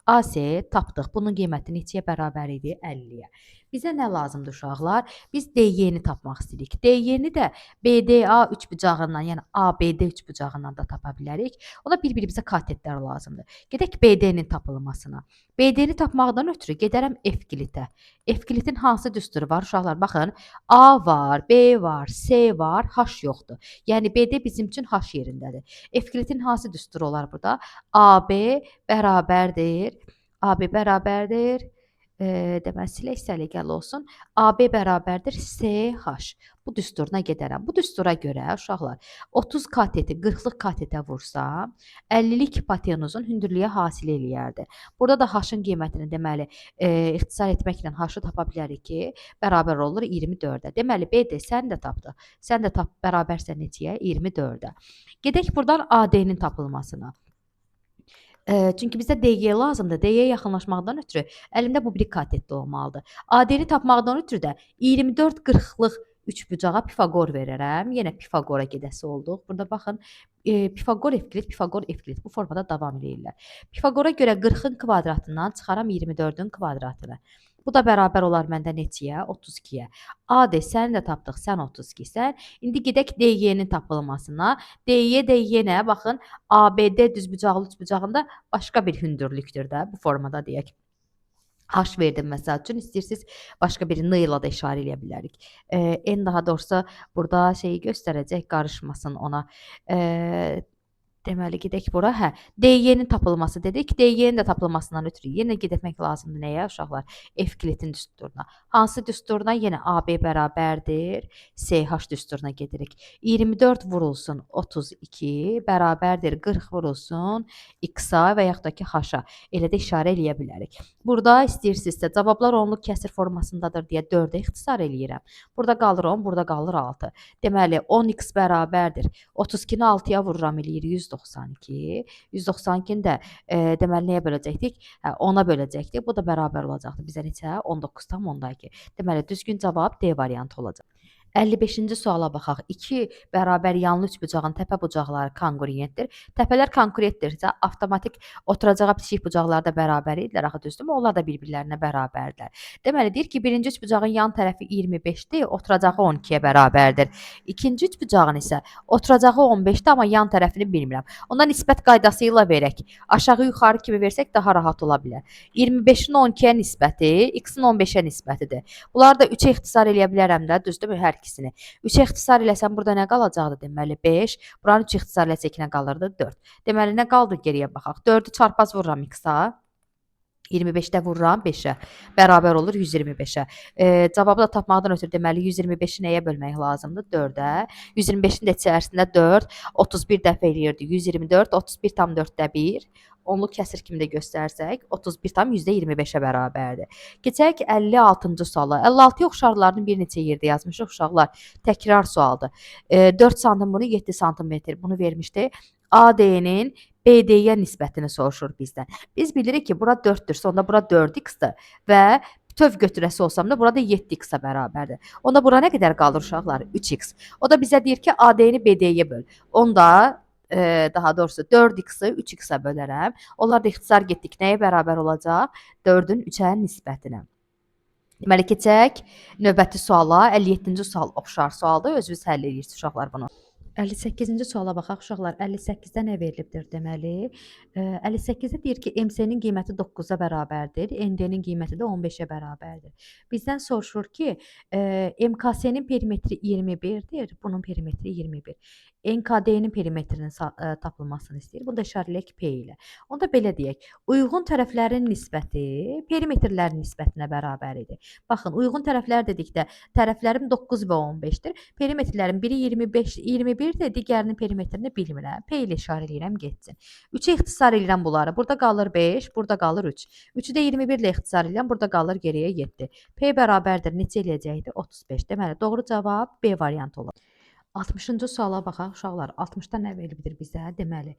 AC tapdıq. Bunun qiyməti neçəyə bərabər idi? 50-yə. Bizə nə lazımdır uşaqlar? Biz DY-ni tapmaq istəyirik. DY-ni də BDA üçbucağından, yəni ABD üçbucağından da tapa bilərik. Ona bir-birimizə katetlər lazımdır. Gedək BD-nin tapılmasına. BD-ni tapmaqdan ötürü gedərəm Evklitə. Evklitin hansı düsturu var uşaqlar? Baxın, A var, B var, C var, H yoxdur. Yəni BD bizim üçün H yerindədir. Evklitin hansı düsturu olar burada? AB bərabərdir. Deməli, silək səliqəli olsun. AB bərabərdir CH. Bu düsturuna gedərəm. Bu düstura görə uşaqlar 30 kateti 40-lıq katetə vursam, 50-lik hipotenuzun hündürlüyə hasil eləyərdi. Burada da H-ın qiymətini deməli ixtisar etməklə H-ı tapa bilərik ki, bərabər olur 24-ə. Deməli BD sən də tapdıq. Sən də bərabərsən neçəyə? 24-ə. Gedək buradan AD-nin tapılmasına. Çünki bizə DY lazımdır. DY-yə yaxınlaşmaqdan ötürü əlimdə bu biri katetdə olmalıdır. AD-ni tapmaqdan ötürü də 24 40-lıq üçbucağa Pifaqor verərəm. Yenə Pifaqora gedəsi olduq. Burada baxın, Pifaqor Evklit bu formada davam edirlər. Pifaqora görə 40-ın kvadratından çıxaram 24-ün kvadratını. Bu da bərabər olar məndə neçəyə? 32-yə. AD səni də tapdıq, sən 32-sən. İndi gedək DY-nin tapılmasına. DY nə? Baxın, ABD düzbucaqlı üçbucağında başqa bir hündürlükdür də bu formada deyək. H verdim məsəl üçün, istəyirsiniz başqa bir N ilə də işarə eləyə bilərik. N daha doğrusu burada şeyi göstərəcək, qarışmasın ona. Deməli gedək bura. DY-nin tapılması dedik. DY-nin də tapılmasından ötürü yenə getmək lazımdır nəyə uşaqlar? Evklitin düsturuna. Hansı düsturuna? Yenə AB bərabərdir CH düsturuna gedirik. 24 vurulsun 32 bərabərdir 40 vurulsun X-a və yaxud da ki H-a. Elə də işarə eləyə bilərik. Burada istəyirsinizsə cavablar onluq kəsir formasındadır deyə 4-ə ixtisar eləyirəm. Burada qalır 10, burada qalır 6. Deməli 10x bərabərdir. 32-ni 6-ya vururam eləyir 192. 192-ni də deməli nəyə böləcəkdik? 10-a böləcəkdik. Bu da bərabər olacaqdı bizə neçə? 19,2. Deməli düzgün cavab D variantı olacaq. 55-ci suala baxaq. 2 bərabər yanlı üçbucağın təpə bucaqları konqruentdir. Təpələr konqruentdirsə, avtomatik oturacağa bitişik bucaqlar da bərabər idilər. Axı düzdürmü? Onlar da bir-birlərinə bərabərdirlər. Deməli deyir ki, birinci üçbucağın yan tərəfi 25-dir, oturacağı 12-yə bərabərdir. İkinci üçbucağın isə oturacağı 15-dir, amma yan tərəfini bilmirəm. Ona nisbət qaydası ilə verək. Aşağı yuxarı kimi versək daha rahat ola bilər. 25-in 12-yə nisbəti, x-in 15-ə nisbətidir. Bunları da 3-ə ixtisar eləyə bilərəm də, düzdürmü? Hər ikisini. 3-ə ixtisar eləsəm burada nə qalacaqdı? Deməli 5. Buranı 3 ixtisar eləsək nə qalırdı? 4. Deməli nə qaldı geriyə baxaq? 4-ü çarpaz vururam x-a. 25-də vururam 5-ə. Bərabər olur 125-ə. Cavabı da tapmaqdan ötürü deməli 125-i nəyə bölmək lazımdır? 4-ə. 125-in də içərisində 4, 31 dəfə eləyirdi. 124, 31,4-də 1. Onluq kəsir kimi də göstərsək, 31,25-ə bərabərdir. Keçək 56-cı suala. 56-ya oxşarlarını bir neçə yerdə yazmışıq uşaqlar. Təkrar sualdır. 4 sm bunu 7 sm bunu vermişdi. AD-nin BD-yə nisbətini soruşur bizdən. Biz bilirik ki, bura 4-dürsə, onda bura 4x-dir və bütöv götürəsi olsam da burada 7x-a bərabərdir. Onda bura nə qədər qalır uşaqlar? 3x. O da bizə deyir ki, AD-ni BD-yə böl. Onda daha doğrusu 4x-i 3x-a bölərəm. Onlar da ixtisar getdik. Nəyə bərabər olacaq? 4-ün 3-ə nisbətinə. Deməli, keçək növbəti suala. 57-ci sual oxşar sualdır. Özünüz həll edirsiniz uşaqlar bunu. 58-ci suala baxaq uşaqlar. 58-də nə verilibdir deməli? 58-də deyir ki, MC-nin qiyməti 9-a bərabərdir, ND-nin qiyməti də 15-ə bərabərdir. Bizdən soruşur ki, MKS-nin perimetri 21-dir, bunun perimetri 21. NKD-nin perimetrinin tapılmasını istəyir. Bunu da işarələyək P ilə. Onda belə deyək, uyğun tərəflərin nisbəti perimetrlərin nisbətinə bərabər idi. Baxın, uyğun tərəflər dedikdə tərəflərim 9 və 15-dir. Perimetrlərin biri 25, 21-dir, digərinin perimetrini bilmirəm. P ilə işarə eləyirəm, getsin. 3-ə ixtisar eləyirəm bunları. Burada qalır 5, burada qalır 3. 3-ü də 21 ilə ixtisar eləyirəm, burada qalır geriyə 7. P bərabərdir, neçə eləyəcəkdir? 35. Deməli, doğru cavab B variantı olur. 60-cı suala baxaq uşaqlar. 60-da nə verilibdir bizə? Deməli,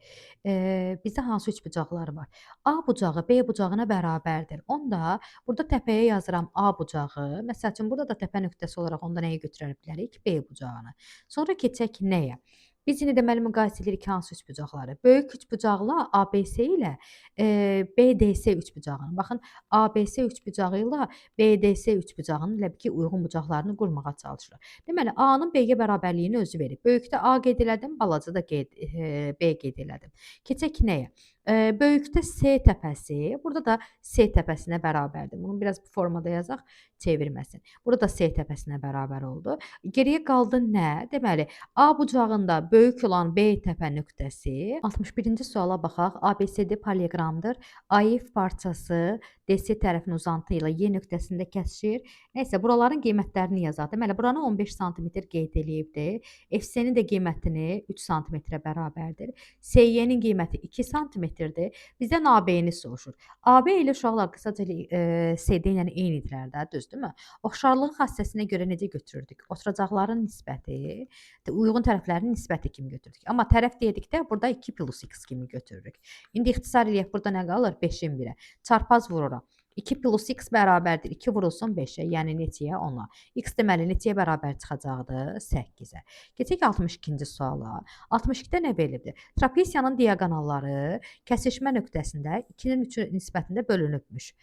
bizdə hansı üçbucaqlar var? A bucağı B bucağına bərabərdir. Onda burada təpəyə yazıram A bucağı. Məsəl üçün burada da təpə nöqtəsi olaraq onda nəyi götürə bilərik? B bucağını. Sonra keçək nəyə? Biz indi deməli müqayisə edirik hansı üçbucaqları? Böyük üçbucaqla ABC ilə BDS üçbucağını. Baxın, ABC üçbucağı ilə BDS üçbucağının elə bil ki, uyğun bucaqlarını qurmağa çalışırıq. Deməli, A-nın B-yə bərabərliyini özü verib. Böyükdə A qeyd elədim, balacada B qeyd elədim. Keçək nəyə? Böyükdə S təpəsi, burada da S təpəsinə bərabərdir. Bunu biraz bu formada yazaq, çevirməsin. Burada S təpəsinə bərabər oldu. Geriyə qaldı nə? Deməli, A bucağında böyük olan B təpə nöqtəsi. 61-ci suala baxaq. ABCD paralleqramdır. AF parçası DC tərəfin uzantı ilə Y nöqtəsində kəsişir. Nəysə, buraların qiymətlərini yazaq. Deməli, buranı 15 sm qeyd eləyibdir. FC-nin də qiymətini 3 sm-ə bərabərdir. SY-nin qiyməti 2 sm-dir. Bizdən AB-ni soruşur. AB ilə uşaqlar qısaca CD ilə eynidirlər də, düzdürmü? Oxşarlığın xassəsinə görə necə götürürdük? Oturacaqların nisbəti, uyğun tərəflərin nisbəti kimi götürdük. Amma tərəf dedikdə burada 2 + x kimi götürürük. İndi ixtisar eləyək, burada nə qalır? 5-in 1-ə. Çarpaz vururam. 2 + x bərabərdir. 2 vurulsun 5-ə, yəni neçəyə? 10-a. X deməli neçəyə bərabər çıxacaqdır? 8-ə. Keçək 62-ci suala. 62-də nə verilibdir? Trapesiyanın diaqonalları kəsişmə nöqtəsində 2-nin 3 nisbətində bölünübmüş.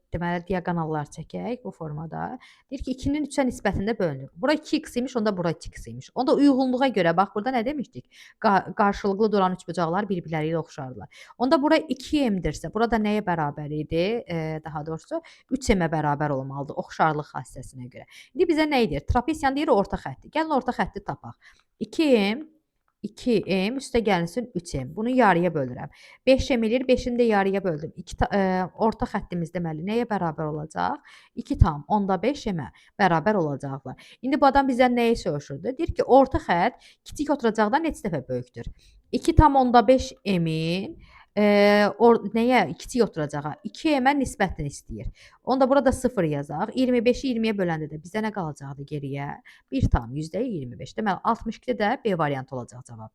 Deməli, diaqonallar çəkək bu formada. Deyir ki, 2-nin 3-ə nisbətində bölünür. Bura 2x imiş, onda bura 2x imiş. Onda uyğunluğa görə, bax, burada nə demişdik? Qarşılıqlı duran üçbucaqlar bir-birləri ilə oxşarlar. Onda bura 2m-dirsə, burada nəyə bərabər idi? Daha doğrusu 3m-ə bərabər olmalıdır oxşarlıq xassəsinə görə. İndi bizə nə edir? Trapesiyanın deyir orta xətti. Gəlin orta xətti tapaq. 2m 2m üstə gəlinsin 3m. Bunu yarıya bölürəm. 5m eləyir, 5-ini də yarıya böldüm. Orta xəttimiz deməli nəyə bərabər olacaq? 2,5m-ə bərabər olacaqlar. İndi bu adam bizdən nəyi soruşurdu? Deyir ki, orta xətt kiçik oturacaqdan neçə dəfə böyükdür? 2,5m-in nəyə? Kiçik oturacağa 2m-ə nisbətini istəyir. Onda burada 0 yazaq. 25-i 20-yə böləndə də bizə nə qalacaqdı geriyə? 1,25. Deməli, 62-də də B variantı olacaq cavab.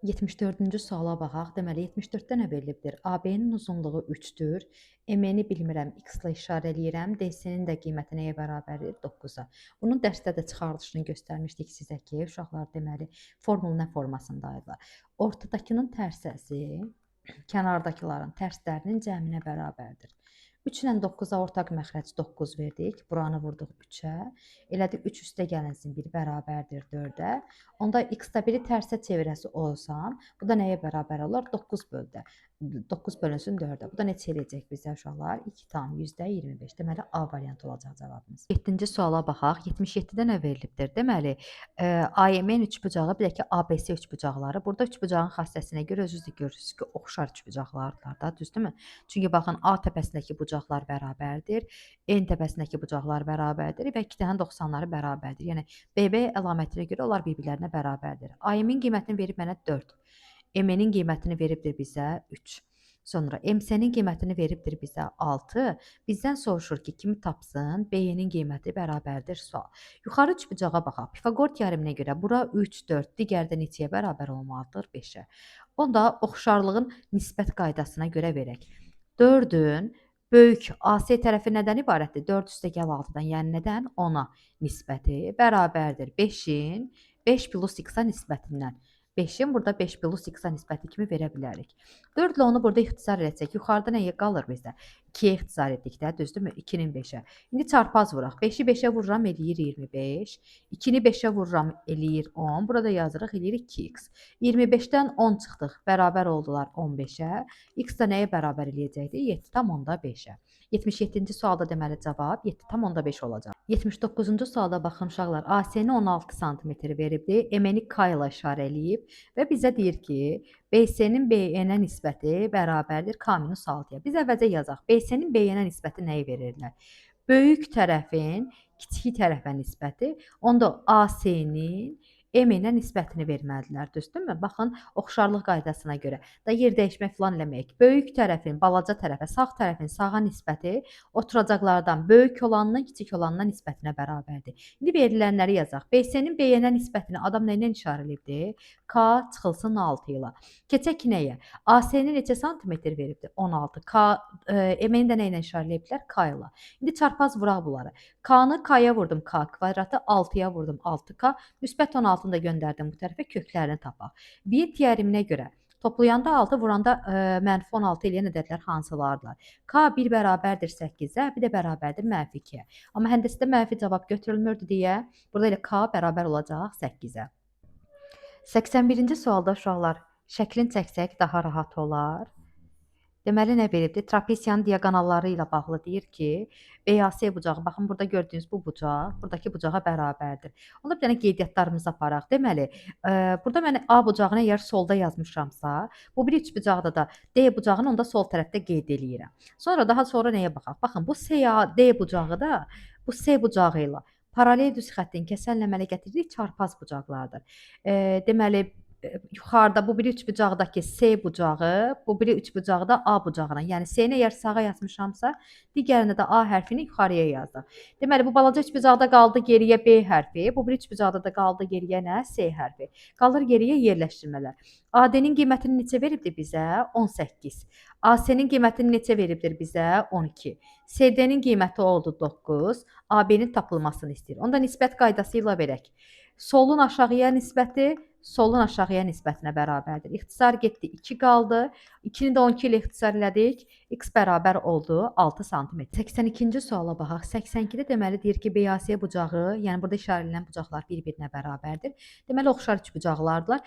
74-cü suala baxaq. Deməli, 74-də nə verilibdir? AB-nin uzunluğu 3-dür. M-ni bilmirəm, x ilə işarə eləyirəm. DC-nin də qiyməti nəyə bərabərdir? 9-a. Bunun dərsdə də çıxarılışını göstərmişdik sizə ki, uşaqlar deməli, formul nə formasındaydılar? Ortadakının tərsəsi kənardakıların tərslərinin cəminə bərabərdir. 3 ilə 9-a ortaq məxrəc 9 verdik. Buranı vurduq 3-ə. Elədik 3 üstə gəlinsin 1 bərabərdir 4-ə. Onda x-da biri tərsə çevirəsi olsam, bu da nəyə bərabər olar? 9 böldə 9 bölünsün 4-ə. Bu da neçə eləyəcək bizə uşaqlar? 2 tam %25. Deməli A variantı olacaq cavabımız. 7-ci suala baxaq. 77-də nə verilibdir? Deməli, AYM-in üçbucağı, bir də ki, ABC üçbucaqları. Burada üçbucağın xassəsinə görə özünüz də görürsünüz ki, oxşar üçbucaqlardırlar da, düzdürmü? Çünki baxın, A təpəsindəki bucaqlar bərabərdir, N təpəsindəki bucaqlar bərabərdir və 2 dənə 90-ları bərabərdir. Yəni BB əlamətinə görə onlar bir-birlərinə bərabərdir. AYM-in qiymətini verib mənə 4. M-nin qiymətini veribdir bizə 3. Sonra MC-nin qiymətini veribdir bizə 6. Bizdən soruşur ki, kimi tapsın? B-nin qiyməti bərabərdir sual. Yuxarı üçbucağa baxaq. Pifaqor teoreminə görə bura 3, 4, digərdə neçəyə bərabər olmalıdır? 5-ə. Onda oxşarlığın nisbət qaydasına görə verək. 4-ün böyük AC tərəfi nədən ibarətdir? 4 üstə gəl 6-dan, yəni nədən? 10-a nisbəti bərabərdir 5-in 5 plus x-a nisbətindən. 5-in burada 5 plus x-a nisbəti kimi verə bilərik. 4 ilə onu burada ixtisar etsək, yuxarıda nəyə qalır bizdə? 2-yə ixtisar etdik də, düzdürmü? 2-nin 5-ə. İndi çarpaz vuraq. 5-i 5-ə vururam, eləyir 25. 2-ni 5-ə vururam, eləyir 10. Burada yazırıq, eləyir 2x. 25-dən 10 çıxdıq, bərabər oldular 15-ə. X da nəyə bərabər eləyəcəkdir? 7,5-ə. 77-ci sualda deməli cavab 7,5 olacaq. 79-cu sualda baxın uşaqlar, AC-ni 16 sm veribdir, M-ni K ilə işarə eləyib və bizə deyir ki, BC-nin BE-nə nisbəti bərabərdir K-6-ya. Biz əvvəlcə yazaq. BC-nin BE-nə nisbəti nəyi verirlər? Böyük tərəfin kiçik tərəfə nisbəti, onda AC-nin M-nə nisbətini verməlidirlər, düzdürmü? Baxın, oxşarlıq qaydasına görə. Da yer dəyişmək falan eləməyək. Böyük tərəfin balaca tərəfə, sağ tərəfin sağa nisbəti oturacaqlardan böyük olandan kiçik olandan nisbətinə bərabərdir. İndi verilənləri yazaq. BC-nin BE-nə nisbətini adam nə ilə işarə edibdir? K çıxılsın 6 ilə. Keçək nəyə? AC-ni neçə santimetr veribdir? 16. M-ni də nə ilə işarə ediblər? K ilə. İndi çarpaz vuraq bunları. K-nı K-ya vurdum, K kvadratı 6-ya vurdum, 6K. Müsbət 16-nı da göndərdim bu tərəfə, köklərini tapaq. Bir teoreminə görə toplayanda 6, vuranda -16 eləyən ədədlər hansılardır? K 1 bərabərdir 8-ə, bir də bərabərdir -2-yə. Amma həndəsədə mənfi cavab götürülmürdü deyə, burada elə K bərabər olacaq 8-ə. 81-ci sualda uşaqlar, şəklin çəksək daha rahat olar. Deməli, nə veribdir? Trapesiyanın diaqonalları ilə bağlı deyir ki, BAC bucağı, baxın, burada gördüyünüz bu bucaq, buradakı bucağa bərabərdir. Onda bir dənə qeydiyyatlarımızı aparaq. Deməli, burada mən A bucağını əgər solda yazmışamsa, bu bir üçbucaqda da D bucağını onda sol tərəfdə qeyd eləyirəm. Sonra daha sonra nəyə baxaq? Baxın, bu CAD bucağı da bu C bucağı ilə paralel düz xəttin kəsərlə əmələ gətirdiyi çarpaz bucaqlardır. Deməli, yuxarıda bu biri üçbucaqdakı C bucağı, bu biri üçbucaqda A bucağına. Yəni C-ni əgər sağa yazmışamsa, digərində də A hərfini yuxarıya yazdıq. Deməli, bu balaca üçbucaqda qaldı geriyə B hərfi, bu biri üçbucaqda da qaldı geriyə nə? C hərfi. Qalır geriyə yerləşdirmələr. AD-nin qiymətini neçə veribdir bizə? 18. AC-nin qiymətini neçə veribdir bizə? 12. CD-nin qiyməti oldu 9. AB-nin tapılmasını istəyir. Onda nisbət qaydası ilə verək. Solun aşağıya nisbəti solun aşağıya nisbətinə bərabərdir. İxtisar getdi, 2 qaldı. 2-ni də 12 ilə ixtisar elədik. X bərabər oldu 6 sm. 82-ci suala baxaq. 82-də deməli deyir ki, BAC bucağı, yəni burada işarə edilən bucaqlar bir-birinə bərabərdir. Deməli, oxşar üçbucaqlardılar.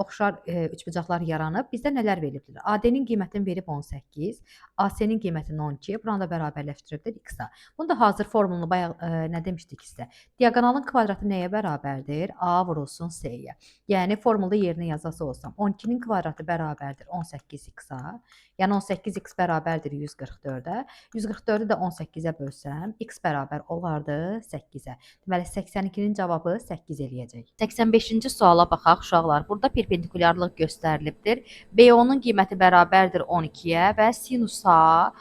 Oxşar üçbucaqlar yaranıb. Bizdə nələr verilibdir? AD-nin qiymətini verib 18, AC-nin qiymətini 12, buranı da bərabərləşdiribdir X-a. Bunu da hazır formulunu bayaq nə demişdik sizə? Diaqonalın kvadratı nəyə bərabərdir? A vurulsun C-yə. Yəni formulda yerinə yazası olsam, 12-nin kvadratı bərabərdir 18x-a. Yəni 18x bərabərdir 144-ə. 144-ü də 18-ə bölsəm, x bərabər olardı 8-ə. Deməli, 82-nin cavabı 8 eləyəcək. 85-ci suala baxaq uşaqlar. Burada perpendikulyarlıq göstərilibdir. BO-nun qiyməti bərabərdir 12-yə və sinus A.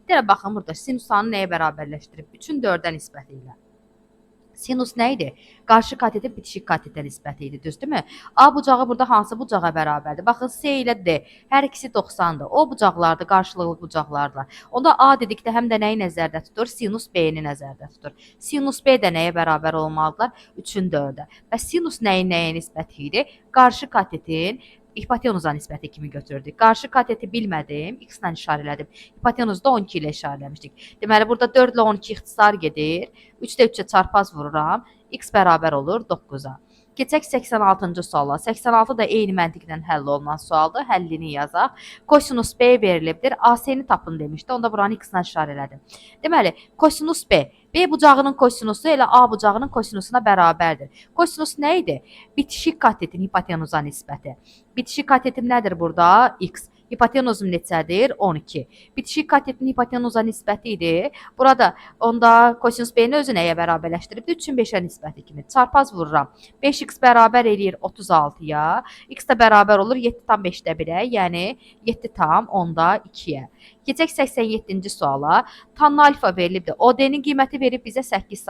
Bir də baxın burada, sinus A-nı nəyə bərabərləşdirib? 3-ün 4-ə nisbəti ilə. Sinus nə idi? Qarşı katetin bitişik katetə nisbəti idi, düzdürmü? A bucağı burada hansı bucağa bərabərdir? Baxın, C ilə D, hər ikisi 90-dır. O bucaqlardır, qarşılıqlı bucaqlardır. Onda A dedikdə həm də nəyi nəzərdə tutur? Sinus B-ni nəzərdə tutur. Sinus B də nəyə bərabər olmalıdırlar? 3-ün 4-ə. Və sinus nəyin nəyə nisbəti idi? Qarşı katetin hipotenuza nisbəti kimi götürdük. Qarşı kateti bilmədim, x-lə işarə elədim. Hipotenuzda 12 ilə işarə eləmişdik. Deməli, burada 4 ilə 12 ixtisar gedir. 3 də 3-ə çarpaz vururam. X bərabər olur 9-a. Keçək 86-cı suala. 86 da eyni məntiqlə həll olunan sualdır. Həllini yazaq. Kosinus B verilibdir. AC-ni tapın demişdi. Onda buranı x-la işarə elədim. Deməli, kosinus B. B bucağının kosinusu elə A bucağının kosinusuna bərabərdir. Kosinus nə idi? Bitişik katetin hipotenuza nisbəti. Bitişik katetim nədir burada? X. Hipotenuzum neçədir? 12. Bitişik katetin hipotenuza nisbəti idi. Burada onda kosinus B-ni özü nəyə bərabərləşdiribdir? 3-ün 5-ə nisbəti kimi. Çarpaz vururam. 5x bərabər eləyir 36-ya. X də bərabər olur 7 tam 5-də 1-ə, yəni 7 tam 10-da 2-yə. Keçək 87-ci suala. Tan alfa verilibdir. OD-nin qiyməti verib bizə 8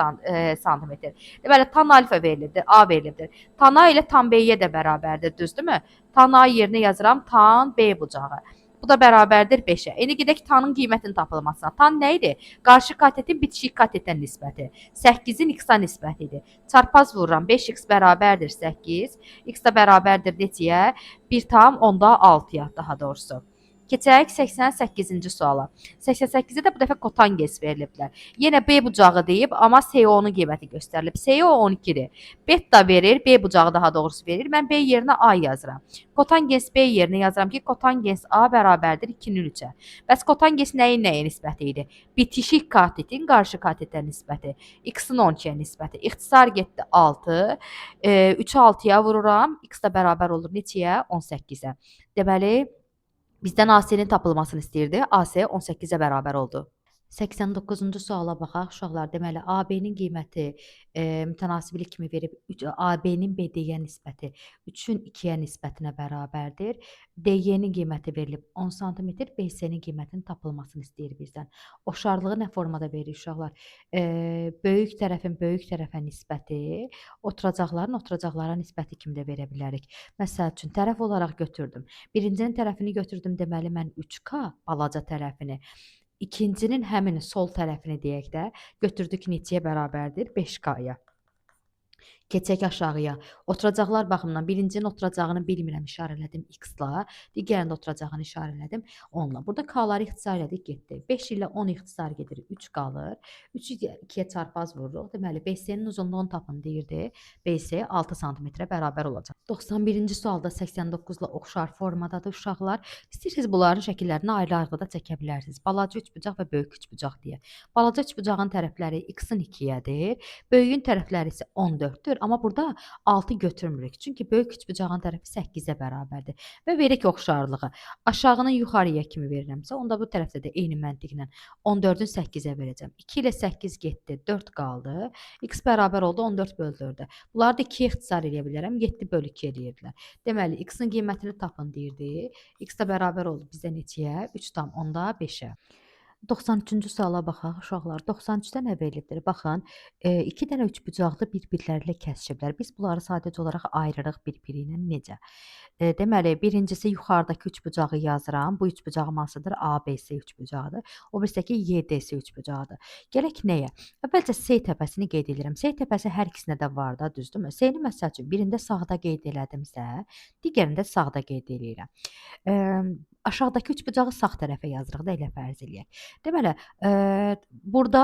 santimetr. Deməli, tan alfa verilibdir, A verilibdir. Tan A ilə tan B-yə də bərabərdir, düzdürmü? Tan A yerinə yazıram, tan B bucağı. Bu da bərabərdir 5-ə. İndi gedək tanın qiymətinin tapılmasına. Tan nə idi? Qarşı katetin bitişik katetdən nisbəti. 8-in x-a nisbəti idi. Çarpaz vururam. 5x bərabərdir 8. X də bərabərdir neçəyə? 1 tam 10-da 6-ya daha doğrusu. Keçək 88-ci suala. 88-də də bu dəfə kotangens veriliblər. Yenə B bucağı deyib, amma CO-nun qiyməti göstərilib. CO 12-dir. Beta verir, B bucağı daha doğrusu verir. Mən B yerinə A yazıram. Kotangens B yerinə yazıram ki, kotangens A bərabərdir 2-nin 3-ə. Bəs kotangens nəyin nəyə nisbəti idi? Bitişik katetin qarşı katetə nisbəti. X-in 12-yə nisbəti. İxtisar getdi 6. 3-ü 6-ya vururam. X də bərabər olur neçəyə? 18-ə. Deməli, bizdən AC-nin tapılmasını istəyirdi. AC 18-ə bərabər oldu. 89-cu suala baxaq uşaqlar. Deməli, AB-nin qiyməti mütənasiblik kimi verib AB-nin BD-yə nisbəti 3-ün 2-yə nisbətinə bərabərdir. DY-nin qiyməti verilib 10 sm, BC-nin qiymətinin tapılmasını istəyir bizdən. Oxşarlığı nə formada verir uşaqlar? Böyük tərəfin böyük tərəfə nisbəti, oturacaqlara nisbəti kimi də verə bilərik. Məsəl üçün, tərəf olaraq götürdüm. Birincinin tərəfini götürdüm, deməli mən 3K balaca tərəfini. İkincinin həmin sol tərəfini deyək də, götürdük neçəyə bərabərdir? 5K-ya. Keçək aşağıya. Oturacaqlar baxımından birincinin oturacağını bilmirəm, işarələdim x-la. Digərində oturacağını işarələdim 10-la. Burada k-ları ixtisar elədik, getdi. 5 ilə 10 ixtisar gedir, 3 qalır. 3-ü 2-yə çarpaz vururuq. Deməli, BC-nin uzunluğunu tapın deyirdi. BC 6 sm-ə bərabər olacaq. 91-ci sualda 89-la oxşar formadadır uşaqlar. İstəyirsiniz bunların şəkillərini ayrı-ayrı da çəkə bilərsiniz. Balaca üçbucaq və böyük üçbucaq deyə. Balaca üçbucağın tərəfləri x-in 2-yədir. Böyüyün tərəfləri isə 14-dür. Amma burada 6 götürmürük. Çünki böyük üçbucağın tərəfi 8-ə bərabərdir. Və verək oxşarlığı. Aşağının yuxarıya kimi verirəmsə, onda bu tərəfdə də eyni məntiqlə 14-ün 8-ə verəcəm. 2 ilə 8 getdi, 4 qaldı. X bərabər oldu 14 bölü 4-ə. Bunları da 2-yə ixtisar edə bilərəm. 7 bölü 2 eləyirlər. Deməli, x-in qiymətini tapın deyirdi. X də bərabər oldu bizə neçəyə? 3 tam 10-da 5-ə. 93-cü suala baxaq uşaqlar. 93-də nə verilibdir? Baxın, 2 dənə üçbucaqlı bir-birləri ilə kəsişiblər. Biz bunları sadəcə olaraq ayırırıq bir-biri ilə necə? Deməli, birincisi yuxarıdakı üçbucağı yazıram. Bu üçbucağım hansıdır? ABC üçbucağıdır. O birisindəki YDC üçbucağıdır. Gələk nəyə? Əvvəlcə S təpəsini qeyd edirəm. S təpəsi hər ikisində də var da, düzdürmü? S-ni məsəl üçün birində sağda qeyd elədimsə, digərində sağda qeyd eləyirəm. Aşağıdakı üçbucağı sağ tərəfə yazırıq da, elə fərz eləyək. Deməli, burada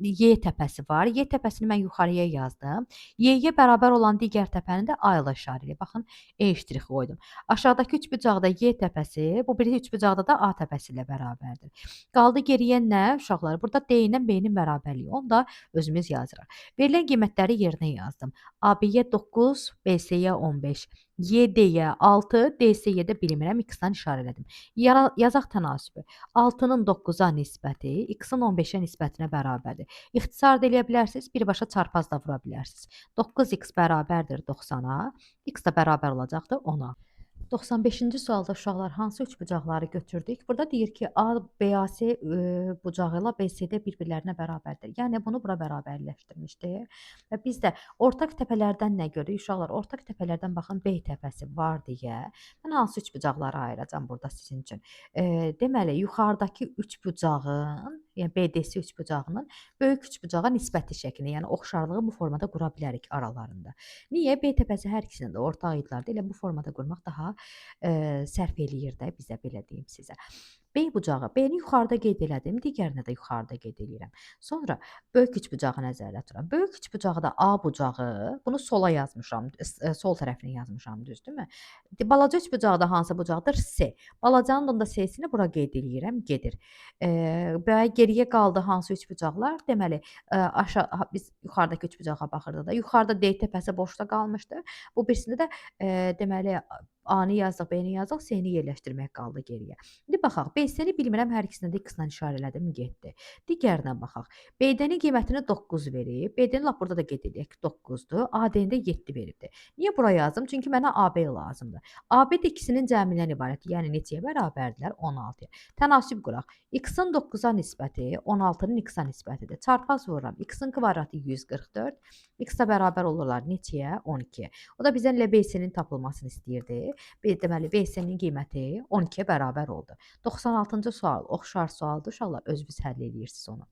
Y təpəsi var. Y təpəsini mən yuxarıya yazdım. Y-yə bərabər olan digər təpəni də A ilə işarə edək. Baxın, E ştrixi qoydum. Aşağıdakı üçbucaqda Y təpəsi, bu biri üçbucaqda da A təpəsi ilə bərabərdir. Qaldı geriyə nə uşaqlar? Burada D ilə B-nin bərabərliyi. Onu da özümüz yazırıq. Verilən qiymətləri yerinə yazdım. AB-yə 9, BC-yə 15. YD-yə 6, DC-yə də bilmirəm, x-dan işarə elədim. Yazaq tənasibi. 6-nın 9-a nisbəti, x-in 15-ə nisbətinə bərabərdir. İxtisar da eləyə bilərsiniz, birbaşa çarpaz da vura bilərsiniz. 9x bərabərdir 90-a, x da bərabər olacaqdır 10-a. 95-ci sualda uşaqlar hansı üçbucaqları götürdük? Burada deyir ki, A, BAC bucağı ilə BCD bir-birlərinə bərabərdir. Yəni, bunu bura bərabərləşdirmişdir. Və biz də ortaq təpələrdən nə görürük? Uşaqlar, ortaq təpələrdən baxın, B təpəsi var deyə. Mən hansı üçbucaqları ayıracam burada sizin üçün? Deməli, yuxarıdakı üçbucağın, yəni BDC üçbucağının böyük üçbucağa nisbəti şəklində, yəni oxşarlığı bu formada qura bilərik aralarında. Niyə? B təpəsi hər ikisində də ortaq idlərdə. Elə bu formada qurmaq daha sərf eləyir də bizə, belə deyim sizə. B bucağı. B-ni yuxarıda qeyd elədim, digərini də yuxarıda qeyd eləyirəm. Sonra böyük üçbucağı nəzərdə tuturam. Böyük üçbucağı da A bucağı. Bunu sola yazmışam, sol tərəfinə yazmışam, düzdürmü? Balaca üçbucağı da hansı bucaqdır? C. Balacanın da C-sini bura qeyd eləyirəm, gedir. Və geriyə qaldı hansı üçbucaqlar? Deməli, biz yuxarıdakı üçbucağa baxırdıq da. Yuxarıda D təpəsi boşda qalmışdı. Bu birisində də deməli A-nı yazdıq, B-ni yazdıq, C-ni yerləşdirmək qaldı geriyə. İndi baxaq. BC-ni bilmirəm, hər ikisinə də X-la işarə elədim, getdi. Digərinə baxaq. BD-nin qiymətini 9 verib. BD-ni lap burada da qeyd edək ki, 9-dur. AD-ni də 7 veribdi. Niyə bura yazdım? Çünki mənə AB lazımdır. AB də ikisinin cəmindən ibarətdir. Yəni neçəyə bərabərdirlər? 16-ya. Tənasüb quraq. X-in 9-a nisbəti 16-nın X-a nisbətidir. Çarpaz vururam. X-in kvadratı 144. X-a bərabər olurlar neçəyə? 12-yə. O da bizdən BC-nin tapılmasını istəyirdi. Deməli, BC-nin qiyməti 12-yə bərabər oldu. 96-cı sual oxşar sualdır. Uşaqlar özünüz həll edirsiniz onu.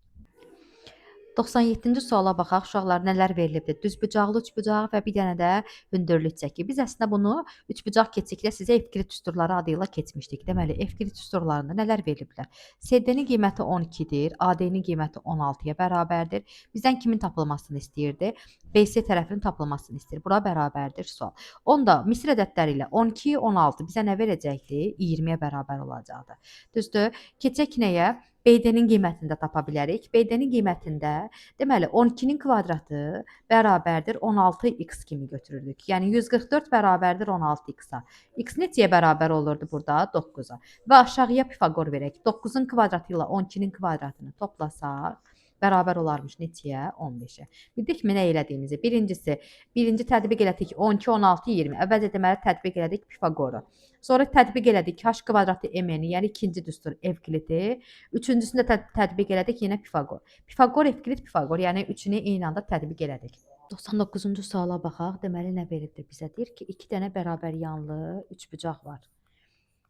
97-ci suala baxaq. Uşaqlar nələr verilibdir? Düzbucaqlı üçbucaq və bir dənə də hündürlük çəki. Biz əslində bunu üçbucaq keçikdə sizə Evklit düsturları adı ilə keçmişdik. Deməli, Evklit düsturlarında nələr veriliblər? CD-nin qiyməti 12-dir, AD-nin qiyməti 16-ya bərabərdir. Bizdən kimin tapılmasını istəyirdi? BC tərəfinin tapılmasını istəyir. Bura bərabərdir sual. Onda misr ədədləri ilə 12, 16 bizə nə verəcəkdi? 20-yə bərabər olacaqdı. Düzdür? Keçək nəyə? BD-nin qiymətini də tapa bilərik. BD-nin qiymətində deməli 12-nin kvadratı bərabərdir 16x kimi götürürdük. Yəni 144 bərabərdir 16x-a. X neçəyə bərabər olurdu burada? 9-a. Və aşağıya Pifaqor verək. 9-un kvadratı ilə 12-nin kvadratını toplasaq bərabər olarmış neçəyə? 15-ə. Bildikmi nə elədiyimizi? Birinci tətbiq elədik 12, 16, 20. Əvvəlcə deməli tətbiq elədik Pifaqoru. Sonra tətbiq elədik h kvadratı mn-i, yəni ikinci düstur Evklidi. Üçüncüsünü də tətbiq elədik yenə Pifaqor. Pifaqor, Evklit, Pifaqor, yəni üçünü eyni anda tətbiq elədik. 99-cu suala baxaq. Deməli nə veribdir bizə? Deyir ki, 2 dənə bərabər yanlı üçbucaq var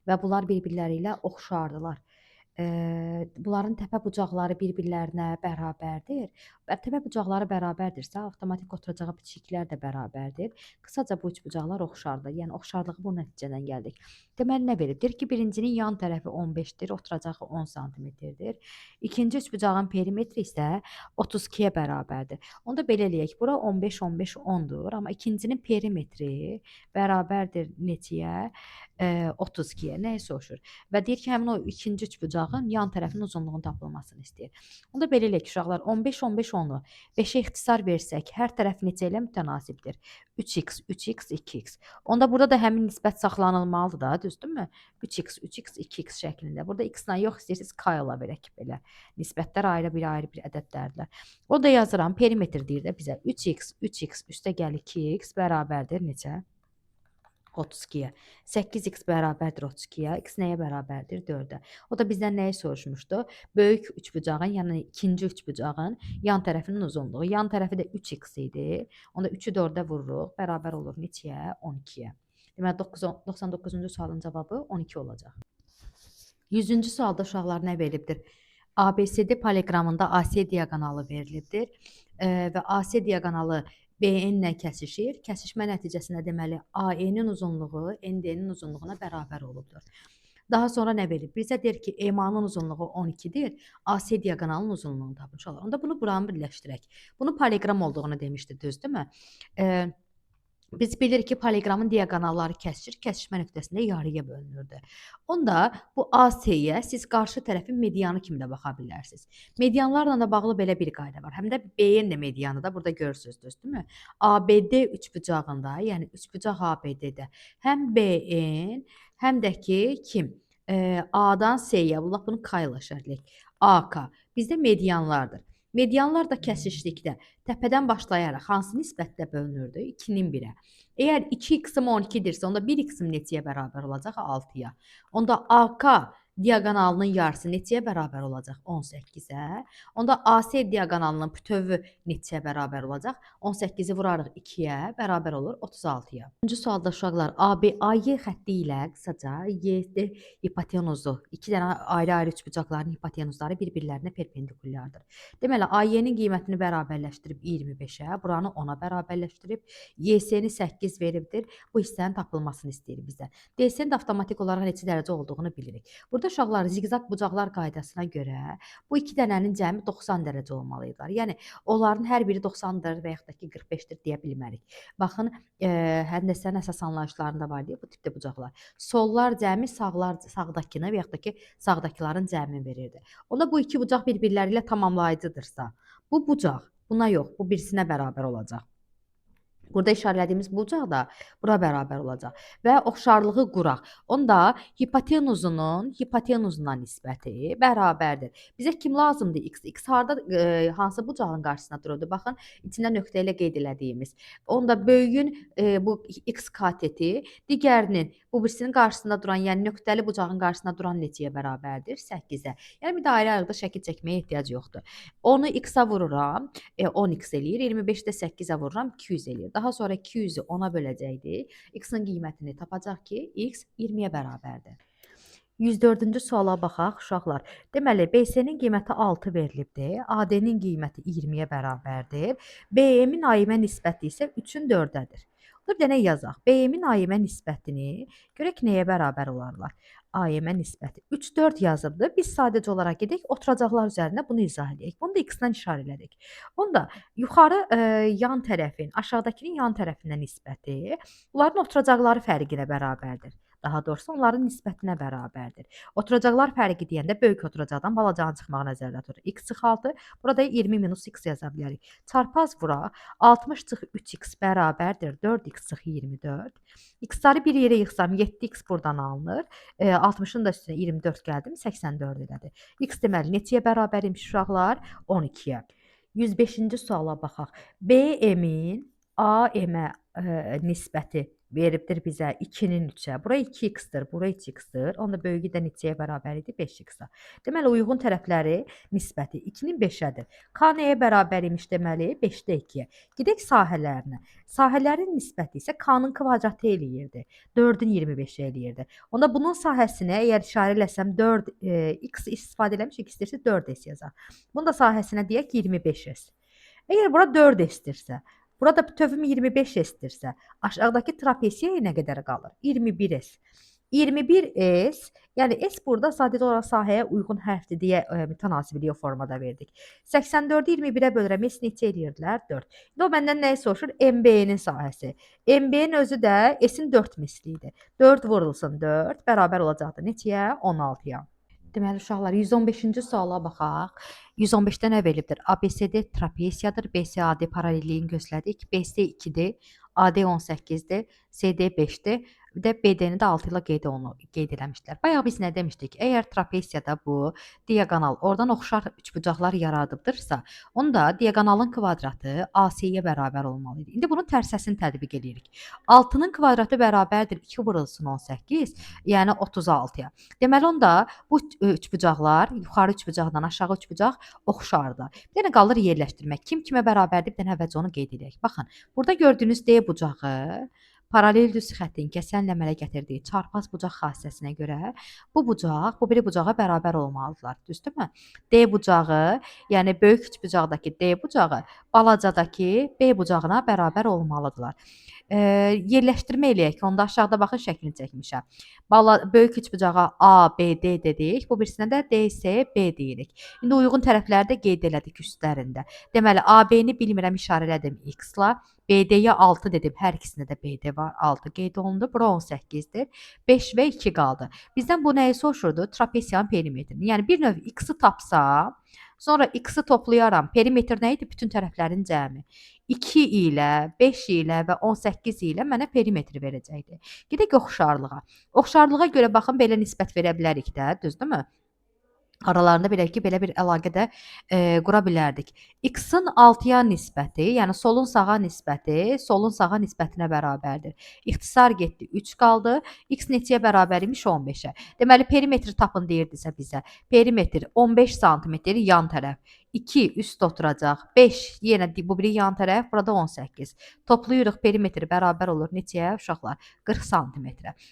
və bunlar bir-birləri ilə oxşardılar. Bunların təpə bucaqları bir-birlərinə bərabərdir. Təpə bucaqları bərabərdirsə, avtomatik oturacağı bitişiklər də bərabərdir. Qısaca bu üçbucaqlar oxşardır. Yəni oxşarlığı bu nəticədən gəldik. Deməli nə verir? Deyir ki, birincinin yan tərəfi 15-dir, oturacağı 10 sm-dir. İkinci üçbucağın perimetri isə 32-yə bərabərdir. Onda belə eləyək. Bura 15, 15, 10-dur. Amma ikincinin perimetri bərabərdir neçəyə? 32-yə. Nəyi soruşur? Və deyir ki, həmin o ikinci üçbucağın yan tərəfinin uzunluğunu tapılmasını istəyir. Onda belə eləyək uşaqlar, 15, 15, 10-u 5-ə ixtisar versək, hər tərəf neçə ilə mütənasibdir? 3x, 3x, 2x. Onda burada da həmin nisbət saxlanılmalıdır da, düzdürmü? 3x, 3x, 2x şəklində. Burada x-la yox, istəyirsiniz k ilə verək belə. Nisbətlər ayrı bir ədədlərdir. O da yazıram, perimetr deyir də bizə 3x, 3x üstə gəl 2x bərabərdir neçə? 32-yə. 8x bərabərdir 32-yə. X nəyə bərabərdir? 4-ə. O da bizdən nəyi soruşmuşdu? Böyük üçbucağın, yəni ikinci üçbucağın yan tərəfinin uzunluğu. Yan tərəfi də 3x idi. Onda 3-ü 4-ə vururuq. Bərabər olur neçəyə? 12-yə. Deməli 99-cu sualın cavabı 12 olacaq. 100-cü sualda uşaqlar nə verilibdir? ABCD poliqramında AC diaqonalı verilibdir və AC diaqonalı BN-lə kəsişir. Kəsişmə nəticəsində deməli AE-nin uzunluğu ND-nin uzunluğuna bərabər olubdur. Daha sonra nə verir? Bizə deyir ki, EMA-nın uzunluğu 12-dir. AC diaqonalının uzunluğunu tapmış olar. Onda bunu buranı birləşdirək. Bunu poliqram olduğunu demişdi, düzdürmü? Biz bilirik ki, poliqramın diaqonalları kəsişir. Kəsişmə nöqtəsində yarıya bölünürdü. Onda bu AC-yə siz qarşı tərəfin medianı kimi də baxa bilərsiniz. Medianlarla da bağlı belə bir qayda var. Həm də BN də medianı da burada görürsünüz, düzdürmü? ABD üçbucağında, yəni üçbucaq ABD-də həm BN, həm də ki kim? A-dan C-yə, bunu K ilə işarələyək. AK bizdə medianlardır. Medianlar da kəsişlikdə təpədən başlayaraq hansı nisbətdə bölünürdü? 2-nin 1-ə. Əgər 2x-im 12-dirsə, onda 1x-im neçəyə bərabər olacaq? 6-ya. Onda AK diaqonalının yarısı neçəyə bərabər olacaq? 18-ə. Onda AC diaqonalının bütövi neçəyə bərabər olacaq? 18-i vurarıq 2-yə, bərabər olur 36-ya. 3-cü sualda uşaqlar ABAY xətti ilə qısaca YD hipotenuzu, iki dənə ayrı-ayrı üçbucaqların hipotenuzları bir-birlərinə perpendikulyardır. Deməli, AY-nin qiymətini bərabərləşdirib 25-ə, buranı 10-a bərabərləşdirib, YS-ni 8 veribdir. Bu hissənin tapılmasını istəyir bizdən. DS-nin də avtomatik olaraq neçə dərəcə olduğunu bilirik. Burada Burada uşaqlar ziqzaq bucaqlar qaydasına görə bu iki dənənin cəmi 90 dərəcə olmalıdırlar. Yəni onların hər biri 90-dır və yaxud da ki 45-dir deyə bilmərik. Baxın, həndəsənin əsas anlayışlarında var deyə bu tipdə bucaqlar. Sollar cəmi sağdakını və yaxud da ki sağdakıların cəmini verirdi. Onda bu iki bucaq bir-birləri ilə tamamlayıcıdırsa, bu bucaq buna yox, bu birisinə bərabər olacaq. Burada işarələdiyimiz bucaq da bura bərabər olacaq və oxşarlığı quraq. Onda hipotenuzuna nisbəti bərabərdir. Bizə kim lazımdır? X. X harda hansı bucağın qarşısında dururdu? Baxın, içində nöqtə ilə qeyd elədiyimiz. Onda böyüyün bu x kateti digərinin bu birisinin qarşısında duran, yəni nöqtəli bucağın qarşısında duran neçəyə bərabərdir? 8-ə. Yəni bir dairə ayaqda şəkil çəkməyə ehtiyac yoxdur. 10-u x-a vururam, 10x eləyir. 25-də 8-ə vururam, 200 eləyir. Daha sonra 200-ü 10-a böləcəkdik. X-in qiymətini tapacaq ki, x 20-yə bərabərdir. 104-cü suala baxaq uşaqlar. Deməli, BC-nin qiyməti 6 verilibdir. AD-nin qiyməti 20-yə bərabərdir. BM-in AY-ə nisbəti isə 3-ün 4-dədir. Bir dənə yazaq. BM-in AY-ə nisbətini görək nəyə bərabər olarlar. AY-ə nisbəti 3, 4 yazıbdır. Biz sadəcə olaraq gedək, oturacaqlar üzərində bunu izah edək. Bunu da x-dən işarə elədik. Onda yuxarı yan tərəfin, aşağıdakının yan tərəfinə nisbəti bunların oturacaqları fərqinə bərabərdir. Daha doğrusu onların nisbətinə bərabərdir. Oturacaqlar fərqi deyəndə böyük oturacaqdan balacanın çıxmağı nəzərdə tutulur. X çıx 6, burada 20 minus x yaza bilərik. Çarpaz vura 60 çıx 3x bərabərdir 4x çıx 24. X-ları bir yerə yığsam 7x buradan alınır. 60-ın da üstünə 24 gəldim, 84 elədi. X deməli neçəyə bərabər imiş uşaqlar? 12-yə. 105-ci suala baxaq. BM-in AM-ə nisbəti veribdir bizə 2-nin 3-ə. Bura 2x-dir, bura 3x-dir. Onda böyüyü də neçəyə bərabər idi? 5x-a. Deməli, uyğun tərəfləri nisbəti 2-nin 5-ədir. K nəyə bərabər imiş deməli? 5-də 2-yə. Gedək sahələrinə. Sahələrin nisbəti isə K-nın kvadratı eləyirdi. 4-ün 25-i eləyirdi. Onda bunun sahəsinə əgər işarə eləsəm 4x istifadə eləmişik, istəyirsə 4s yazaq. Bunun da sahəsinə deyək 25s. Əgər bura 4s-dirsə, burada tövüm 25s-dirsə, aşağıdakı trapesiya nə qədər qalır? 21s. 21s, yəni s burada sadəcə olaraq sahəyə uyğun hərfdir deyə mütənasibliyi o formada verdik. 84-ü 21-ə bölürəm, s neçə eləyirdilər? 4. İndi o məndən nəyi soruşur? MB-nin sahəsi. MB-nin özü də s-in 4 mislidir. 4 vurulsun 4, bərabər olacaqdır. Neçəyə? 16-ya. Deməli uşaqlar 115-ci suala baxaq. 115-də nə verilibdir? ABCD trapesiyadır. BCAD paralelliyin gözlədik. BC 2-dir. AD 18-dir. CD 5-dir. Bir də BD-ni də 6 ilə qeyd eləmişdilər. Bayaq biz nə demişdik? Əgər trapesiyada bu diaqonal oradan oxşar üçbucaqlar yaradıbdırsa, onda diaqonalın kvadratı AC-yə bərabər olmalıdır. İndi bunun tərsəsini tətbiq edirik. 6-nın kvadratı bərabərdir 2 vurulsun 18, yəni 36-ya. Deməli onda bu üçbucaqlar, yuxarı üçbucaqdan aşağı üçbucaq oxşardır. Bir dənə qalır yerləşdirmək. Kim kimə bərabərdir? Bir dənə əvvəlcə onu qeyd edək. Baxın, burada gördüyünüz D bucağı paralel düz xəttin kəsənlə əmələ gətirdiyi çarpaz bucaq xassəsinə görə bu bucaq, bu biri bucağa bərabər olmalıdırlar. Düzdürmü? D bucağı, yəni böyük üçbucaqdakı D bucağı balacadakı B bucağına bərabər olmalıdırlar. Yerləşdirmə eləyək ki, onda aşağıda baxın şəklini çəkmişəm. Böyük üçbucağa A, B, D dedik. Bu birisinə də D, S, B deyirik. İndi uyğun tərəfləri də qeyd elədik üstlərində. Deməli, AB-ni bilmirəm, işarə elədim X-la. BD-yə 6 dedim. Hər ikisində də BD var. 6 qeyd olundu. Bura 18-dir. 5 və 2 qaldı. Bizdən bu nəyi soruşurdu? Trapesiyanın perimetrini. Yəni bir növ X-i tapsam, sonra X-i toplayaram. Perimetr nə idi? Bütün tərəflərin cəmi. 2 ilə, 5 ilə və 18 ilə mənə perimetri verəcəkdir. Gedək oxşarlığa. Oxşarlığa görə baxın, belə nisbət verə bilərik də, düzdürmü? Aralarında belə ki, belə bir əlaqə də qura bilərdik. X-in 6-ya nisbəti, yəni solun sağa nisbəti, solun sağa nisbətinə bərabərdir. İxtisar getdi, 3 qaldı. X neçəyə bərabər imiş? 15-ə. Deməli, perimetri tapın deyirdisə bizə. Perimetr 15 sm yan tərəf. 2 üst oturacaq. 5 yenə bu biri yan tərəf. Burada 18. Toplayırıq, perimetr bərabər olur. Neçəyə uşaqlar? 40 sm.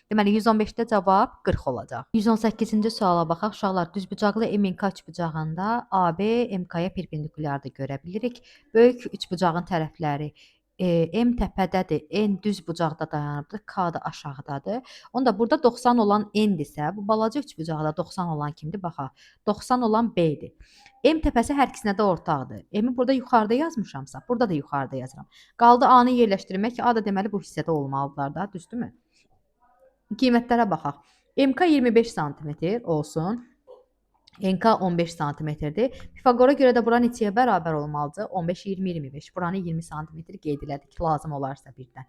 Deməli, 115-də cavab 40 olacaq. 118-ci suala baxaq. Uşaqlar, düzbucaqlı MNK üçbucağında AB MK-yə perpendikulyardır görə bilirik. Böyük üçbucağın tərəfləri M təpədədir, N düz bucaqda dayanıbdır, K da aşağıdadır. Onda burada 90 olan N-dirsə, bu balaca üçbucaqda 90 olan kimdir? Baxaq. 90 olan B-dir. M təpəsi hər ikisinə də ortaqdır. M-i burada yuxarıda yazmışamsa, burada da yuxarıda yazıram. Qaldı A-nı yerləşdirmək ki, A da deməli bu hissədə olmalıdırlar da, düzdürmü? Qiymətlərə baxaq. MK 25 sm olsun. NK 15 sm-dir. Pifaqora görə də bura neçəyə bərabər olmalıdır? 15, 20, 25. Buranı 20 sm qeyd elədik, lazım olarsa birdən.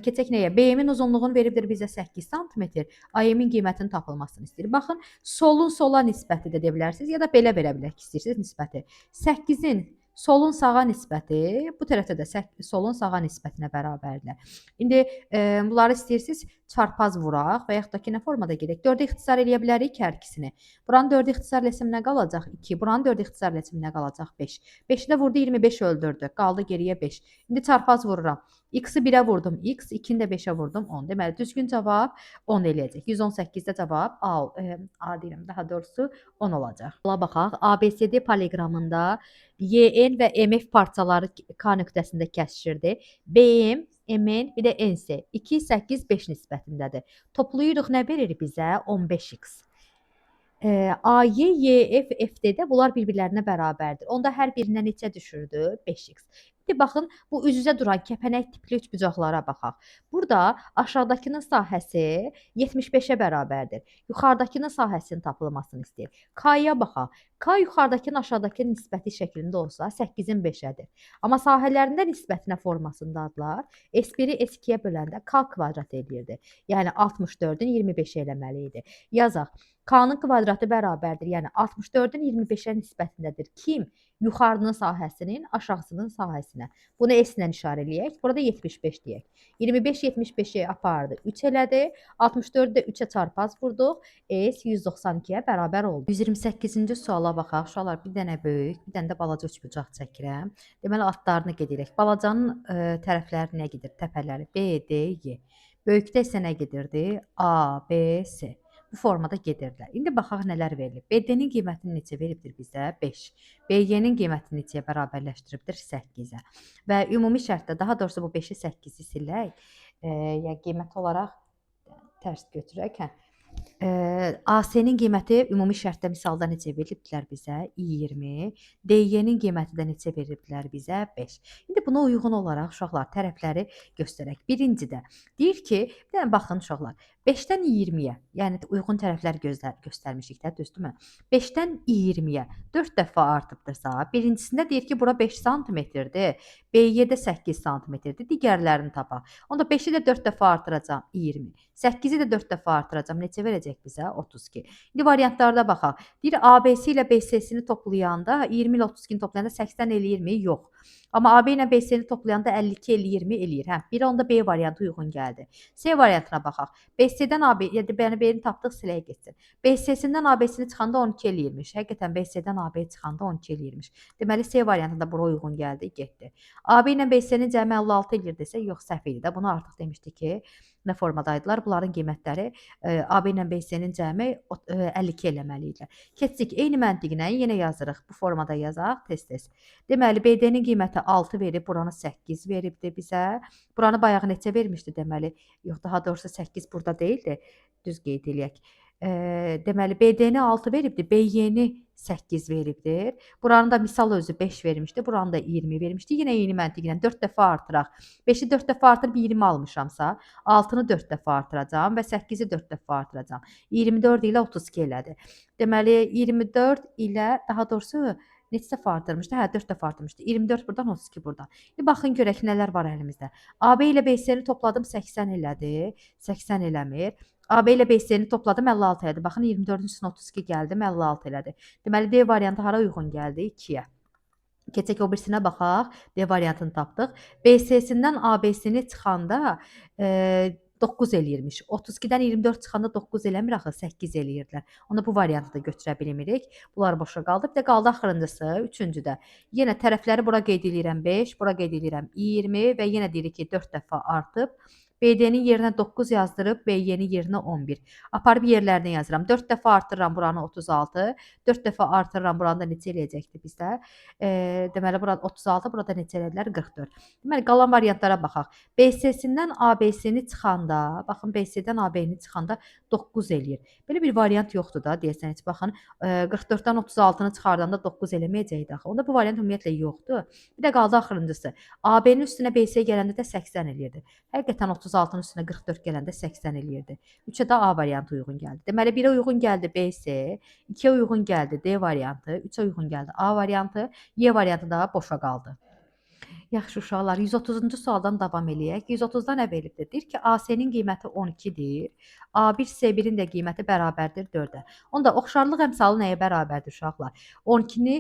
Keçək nəyə? BM-in uzunluğunu veribdir bizə 8 sm. AM-in qiymətinin tapılmasını istəyir. Baxın, solun sola nisbəti də deyə bilərsiniz ya da belə verə bilərik ki, istəyirsiniz nisbəti. 8-in solun sağa nisbəti, bu tərəfdə də solun sağa nisbətinə bərabərdir. İndi bunları istəyirsiniz çarpaz vuraq və yaxud da ki, nə formada gedək? 4-ə ixtisar eləyə bilərik hər ikisini. Buranı 4-ə ixtisar etsəm nə qalacaq? 2. Buranı 4-ə ixtisar etsəm nə qalacaq? 5. 5-i də vurdu 25 öldürdü. Qaldı geriyə 5. İndi çarpaz vururam. X-i 1-ə vurdum X, 2-ni də 5-ə vurdum 10. Deməli, düzgün cavab 10 eləyəcək. 118-də cavab A deyirəm, daha doğrusu 10 olacaq. Buna baxaq. ABCD poliqramında YN və MF parçaları K nöqtəsində kəsişirdi. BM, MN, bir də NC 2, 8, 5 nisbətindədir. Toplayırıq nə verir bizə? 15x. AY, YF, FD-də bunlar bir-birlərinə bərabərdir. Onda hər birinə neçə düşürdü? 5x. İndi baxın, bu üz-üzə duran kəpənək tipli üçbucaqlara baxaq. Burada aşağıdakının sahəsi 75-ə bərabərdir. Yuxarıdakının sahəsinin tapılmasını istəyir. K-ya baxaq. K yuxarıdakının aşağıdakının nisbəti şəklində olsa 8-in 5-ədir. Amma sahələrində nisbətinə formasındadılar. S1-i S2-yə böləndə K kvadrat eləyirdi. Yəni 64-ün 25-ə eləməli idi. Yazaq. K-nın kvadratı bərabərdir. Yəni 64-ün 25-ə nisbətindədir. Kim? Yuxarının sahəsinin aşağısının sahəsinə. Bunu S ilə işarə eləyək. Burada 75 deyək. 25 75-i apardı. 3 elədi. 64-ü də 3-ə çarpaz vurduq. S 192-yə bərabər oldu. 128-ci suala baxaq. Uşaqlar, bir dənə böyük, bir dənə də balaca üçbucaq çəkirəm. Deməli adlarını qeyd edək. Balacanın tərəfləri nə gedir? Təpələri B, D, Y. Böyükdə isə nə gedirdi? A, B, C. Bu formada gedirdilər. İndi baxaq nələr verilib. BD-nin qiymətini neçə veribdir bizə? 5. BY-nin qiymətini neçəyə bərabərləşdiribdir? 8-ə. Və ümumi şərtdə, daha doğrusu bu 5-i 8-i silək. Yəni qiymət olaraq tərs götürək. AC-nin qiyməti ümumi şərtdə misalda neçə veribdilər bizə? 20. DY-nin qiyməti də neçə veribdilər bizə? 5. İndi buna uyğun olaraq uşaqlar tərəfləri göstərək. Birincidə deyir ki, bir dənə baxın uşaqlar. 5-dən 20-yə, yəni uyğun tərəflər göstərmişik də, düzdürmü? 5-dən 20-yə 4 dəfə artıbdırsa, birincisində deyir ki, bura 5 sm-dir, BY-də 8 sm-dir, digərlərini tapaq. Onda 5-i də 4 dəfə artıracam, 20. 8-i də 4 dəfə artıracam, neçə verəcək bizə? 32. İndi variantlarda baxaq. Deyir, ABC ilə BC-sini toplayanda, 20 ilə 32-ni toplayanda 80 eləyirmi? Yox. Amma AB ilə BC-ni toplayanda 52 20 eləyir. Hə, bir onda B variantı uyğun gəldi. C variantına baxaq. BC-dən AB, yəni B-ni tapdıq, siləyə getsin. BC-sindən AB-sini çıxanda 12 eləyirmiş. Həqiqətən BC-dən AB çıxanda 12 eləyirmiş. Deməli C variantı da bura uyğun gəldi, getdi. AB ilə BC-nin cəmi 56 eləyir desə, yox, səhv idi də. Bunu artıq demişdik ki, nə formadaydılar? Bunların qiymətləri AB ilə BC-nin cəmi 52 eləməli idi. Keçdik eyni məntiqlə yenə yazırıq. Bu formada yazaq tez-tez. Deməli BD-nin qiyməti 6 verib, buranı 8 veribdi bizə. Buranı bayağı neçə vermişdi deməli? Yox, daha doğrusu 8 burada deyildi. Düz qeyd eləyək. Deməli BD-ni 6 veribdi, BY-ni 8 veribdir. Buranın da misal özü 5 vermişdi, buranı da 20 vermişdi. Yenə eyni məntiqlə 4 dəfə artıraq. 5-i 4 dəfə artırıb 20 almışamsa, 6-nı 4 dəfə artıracam və 8-i 4 dəfə artıracam. 24 ilə 32 elədi. Deməli 24 ilə, daha doğrusu neçə dəfə artırmışdı? Hə, 4 dəfə artırmışdı. 24 buradan, 32 buradan. İndi baxın görək nələr var əlimizdə. AB ilə BC-ni topladım 80 elədi. 80 eləmir. AB ilə BC-ni topladım 56 elədi. Baxın 24-ün üstünə 32 gəldim 56 elədi. Deməli D variantı hara uyğun gəldi? 2-yə. Keçək o birisinə baxaq. D variantını tapdıq. BC-sindən AB-sini çıxanda 9 eləyirmiş. 32-dən 24 çıxanda 9 eləmir axı, 8 eləyirdilər. Onda bu variantı da götürə bilmirik. Bunlar boşa qaldı. Bir də qaldı axırıncısı, üçüncüdə. Yenə tərəfləri bura qeyd eləyirəm 5, bura qeyd eləyirəm 20 və yenə deyirik ki 4 dəfə artıb BD-nin yerinə 9 yazdırıb BY-nin yerinə 11. Aparıb yerlərini yazıram. 4 dəfə artırıram buranı 36. 4 dəfə artırıram buranı da neçə eləyəcəkdir bizdə? Deməli burada 36, burada neçə elədilər? 44. Deməli qalan variantlara baxaq. BC-sindən ABC-ni çıxanda, baxın BC-dən AB-ni çıxanda 9 eləyir. Belə bir variant yoxdur da deyəsən heç baxın. 44-dən 36-nı çıxardanda 9 eləməyəcəkdi axı. Onda bu variant ümumiyyətlə yoxdur. Bir də qaldı axırıncısı. AB-nin üstünə BC gələndə də 80 eləyirdi. Həqiqətən 36-nın üstünə 44 gələndə 80 eləyirdi. 3-ə də A variantı uyğun gəldi. Deməli 1-ə uyğun gəldi BC, 2-yə uyğun gəldi D variantı, 3-ə uyğun gəldi A variantı, Y variantı da boşa qaldı. Yaxşı uşaqlar, 130-cu sualdan davam eləyək. 130-da nə verilibdir? Deyir ki, AC-nin qiyməti 12-dir. A1 C1-in də qiyməti bərabərdir 4-ə. Onda oxşarlıq əmsalı nəyə bərabərdir uşaqlar? 12-ni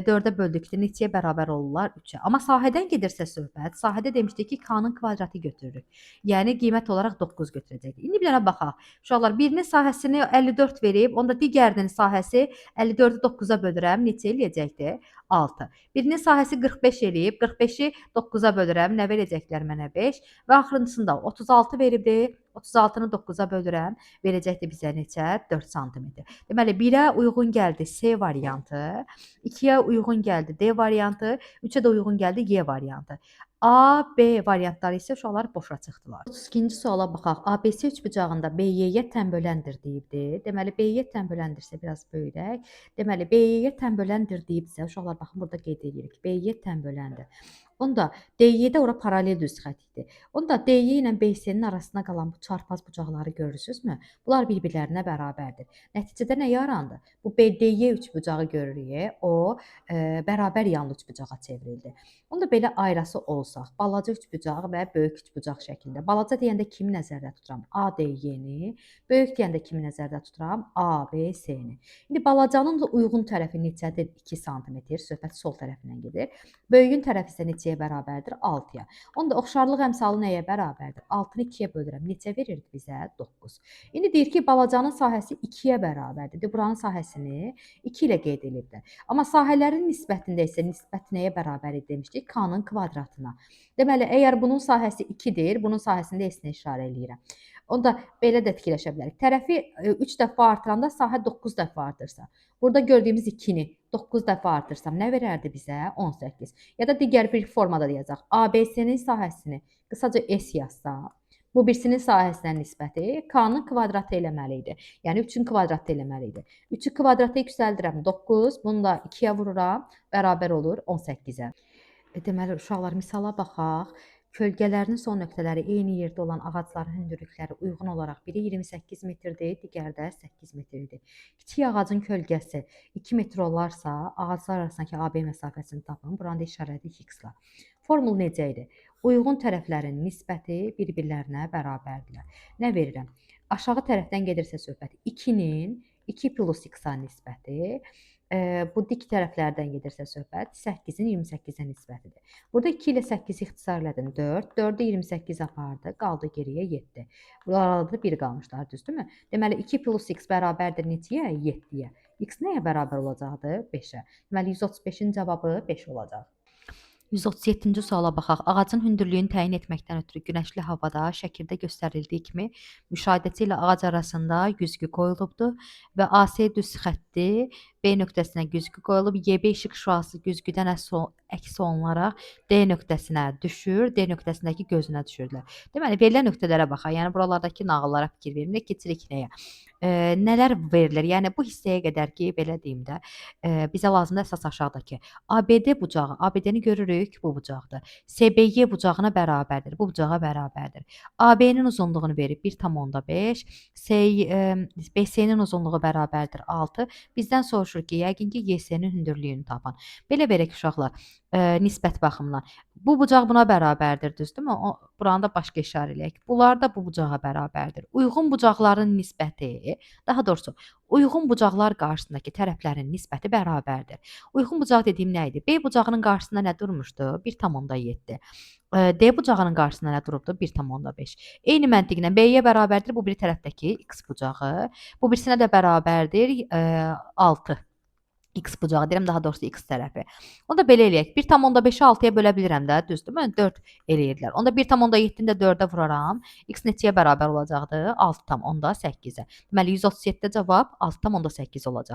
4-ə böldükdə neçəyə bərabər olurlar? 3-ə. Amma sahədən gedirsə söhbət, sahədə demişdik ki, K-nın kvadratı götürürük. Yəni qiymət olaraq 9 götürəcəkdik. İndi bir dənə baxaq. Uşaqlar, birinin sahəsini 54 verib, onda digərinin sahəsi 54-ü 9-a bölürəm, neçə eləyəcəkdir? 6. Birinin sahəsi 45 eləyib, 45-i 9-a bölürəm, nə verəcəklər mənə? 5 və axırıncısında 36 veribdir. 36-nı 9-a bölürəm, verəcəkdir bizə neçə? 4 sm. Deməli 1-ə uyğun gəldi C variantı, 2-yə uyğun gəldi D variantı, 3-ə də uyğun gəldi Y variantı. A, B variantları isə uşaqlar boşa çıxdılar. 32-ci suala baxaq. ABC üçbucağında BY-yə tənböləndir deyibdir. Deməli BY tənböləndirsə biraz böyüdək. Deməli BY-yə tənböləndir deyibsə uşaqlar baxın burada qeyd edirik. BY tənböləndir. Onda DY-də ora paralel düz xətt idi. Onda DY ilə BC-nin arasında qalan bu çarpaz bucaqları görürsünüzmü? Bunlar bir-birlərinə bərabərdir. Nəticədə nə yarandı? Bu BDY üçbucağı görürük. O bərabər yanlı üçbucağa çevrildi. Onda belə ayrası olsaq, balaca üçbucaq və böyük üçbucaq şəklində. Balaca deyəndə kimi nəzərdə tuturam? ADY-ni, böyük deyəndə kimi nəzərdə tuturam? ABC-ni. İndi balacanın da uyğun tərəfi neçədir? 2 sm. Söhbət sol tərəfindən gedir. Böyüyün tərəfi isə neçəyə bərabərdir? 6-ya. Onda oxşarlıq əmsalı nəyə bərabərdir? 6-nı 2-yə bölürəm. Neçə verirdi bizə? 9. İndi deyir ki, balacanın sahəsi 2-yə bərabərdir. Buranın sahəsini 2 ilə qeyd ediblər. Amma sahələrin nisbətində isə nisbət nəyə bərabər idi demişdik? K-nın kvadratına. Deməli, əgər bunun sahəsi 2-dir, bunun sahəsində S-nə işarə eləyirəm. Onda belə də fikirləşə bilərik. Tərəfi 3 dəfə artıranda sahə 9 dəfə artırsa, burada gördüyümüz 2-ni 9 dəfə artırsam nə verərdi bizə? 18. Ya da digər bir formada da yazaq. ABC-nin sahəsini qısaca S yazsam, bu birisinin sahəsinə nisbəti K-nın kvadratı eləməli idi. Yəni 3-ün kvadratı eləməli idi. 3-ü kvadratı yüksəldirəm 9, bunu da 2-yə vururam, bərabər olur 18-ə. Deməli uşaqlar misala baxaq. Kölgələrinin son nöqtələri eyni yerdə olan ağacların hündürlükləri uyğun olaraq biri 28 metrdir, digəri də 8 metrdir. Kiçik ağacın kölgəsi 2 metr olarsa, ağaclar arasındakı AB məsafəsini tapın. Buranı da işarələdik x-la. Formul necə idi? Uyğun tərəflərin nisbəti bir-birlərinə bərabərdirlər. Nə verirəm? Aşağı tərəfdən gedirsə söhbət 2-nin 2 plus x-a nisbəti, bu dik tərəflərdən gedirsə söhbət 8-in 28-ə nisbətidir. Burada 2 ilə 8-i ixtisar elədim 4, 4-ü 28 apardı, qaldı geriyə 7. Buralarda 1 qalmışlar, düzdürmü? Deməli 2 plus x bərabərdir neçəyə? 7-yə. X nəyə bərabər olacaqdır? 5-ə. Deməli 135-in cavabı 5 olacaq. 137-ci suala baxaq. Ağacın hündürlüyünü təyin etməkdən ötürü günəşli havada şəkildə göstərildiyi kimi müşahidəçi ilə ağac arasında güzgü qoyulubdur və AC düz xətti B nöqtəsinə güzgü qoyulub. YB işıq şüası güzgüdən əks olunaraq D nöqtəsinə düşür, D nöqtəsindəki gözünə düşürlər. Deməli, verilən nöqtələrə baxaq. Yəni buralardakı nağıllara fikir verin. Keçirik nəyə? Nələr verilir? Yəni bu hissəyə qədər ki, belə deyim də, bizə lazımdır əsas aşağıdakı. ABD bucağı, ABD-ni görürük, bu bucaqdır. SBY bucağına bərabərdir, bu bucağa bərabərdir. AB-nin uzunluğunu verib 1,5, BC-nin uzunluğu bərabərdir 6. Bizdən soruşur ki, yəqin ki, YS-nin hündürlüyünü tapan. Belə verək uşaqlar, nisbət baxımından. Bu bucaq buna bərabərdir, düzdürmü? Buranı da başqa işarə eləyək. Bunlar da bu bucağa bərabərdir. Uyğun bucaqların nisbəti, daha doğrusu, uyğun bucaqlar qarşısındakı tərəflərin nisbəti bərabərdir. Uyğun bucaq dediyim nə idi? B bucağının qarşısında nə durmuşdu? 1,7. D bucağının qarşısında nə durubdu? 1,5. Eyni məntiqlə B-yə bərabərdir bu bir tərəfdəki x bucağı. Bu birisinə də bərabərdir 6. X bucağı deyirəm, daha doğrusu X tərəfi. Onda belə eləyək. 1,5-i 6-ya bölə bilirəm də, düzdür? Mən 4 eləyirlər. Onda 1,7-ni də 4-ə vuraram. X neçəyə bərabər olacaqdı? 6,8-ə. Deməli 137-də cavab 6,8 olacaq.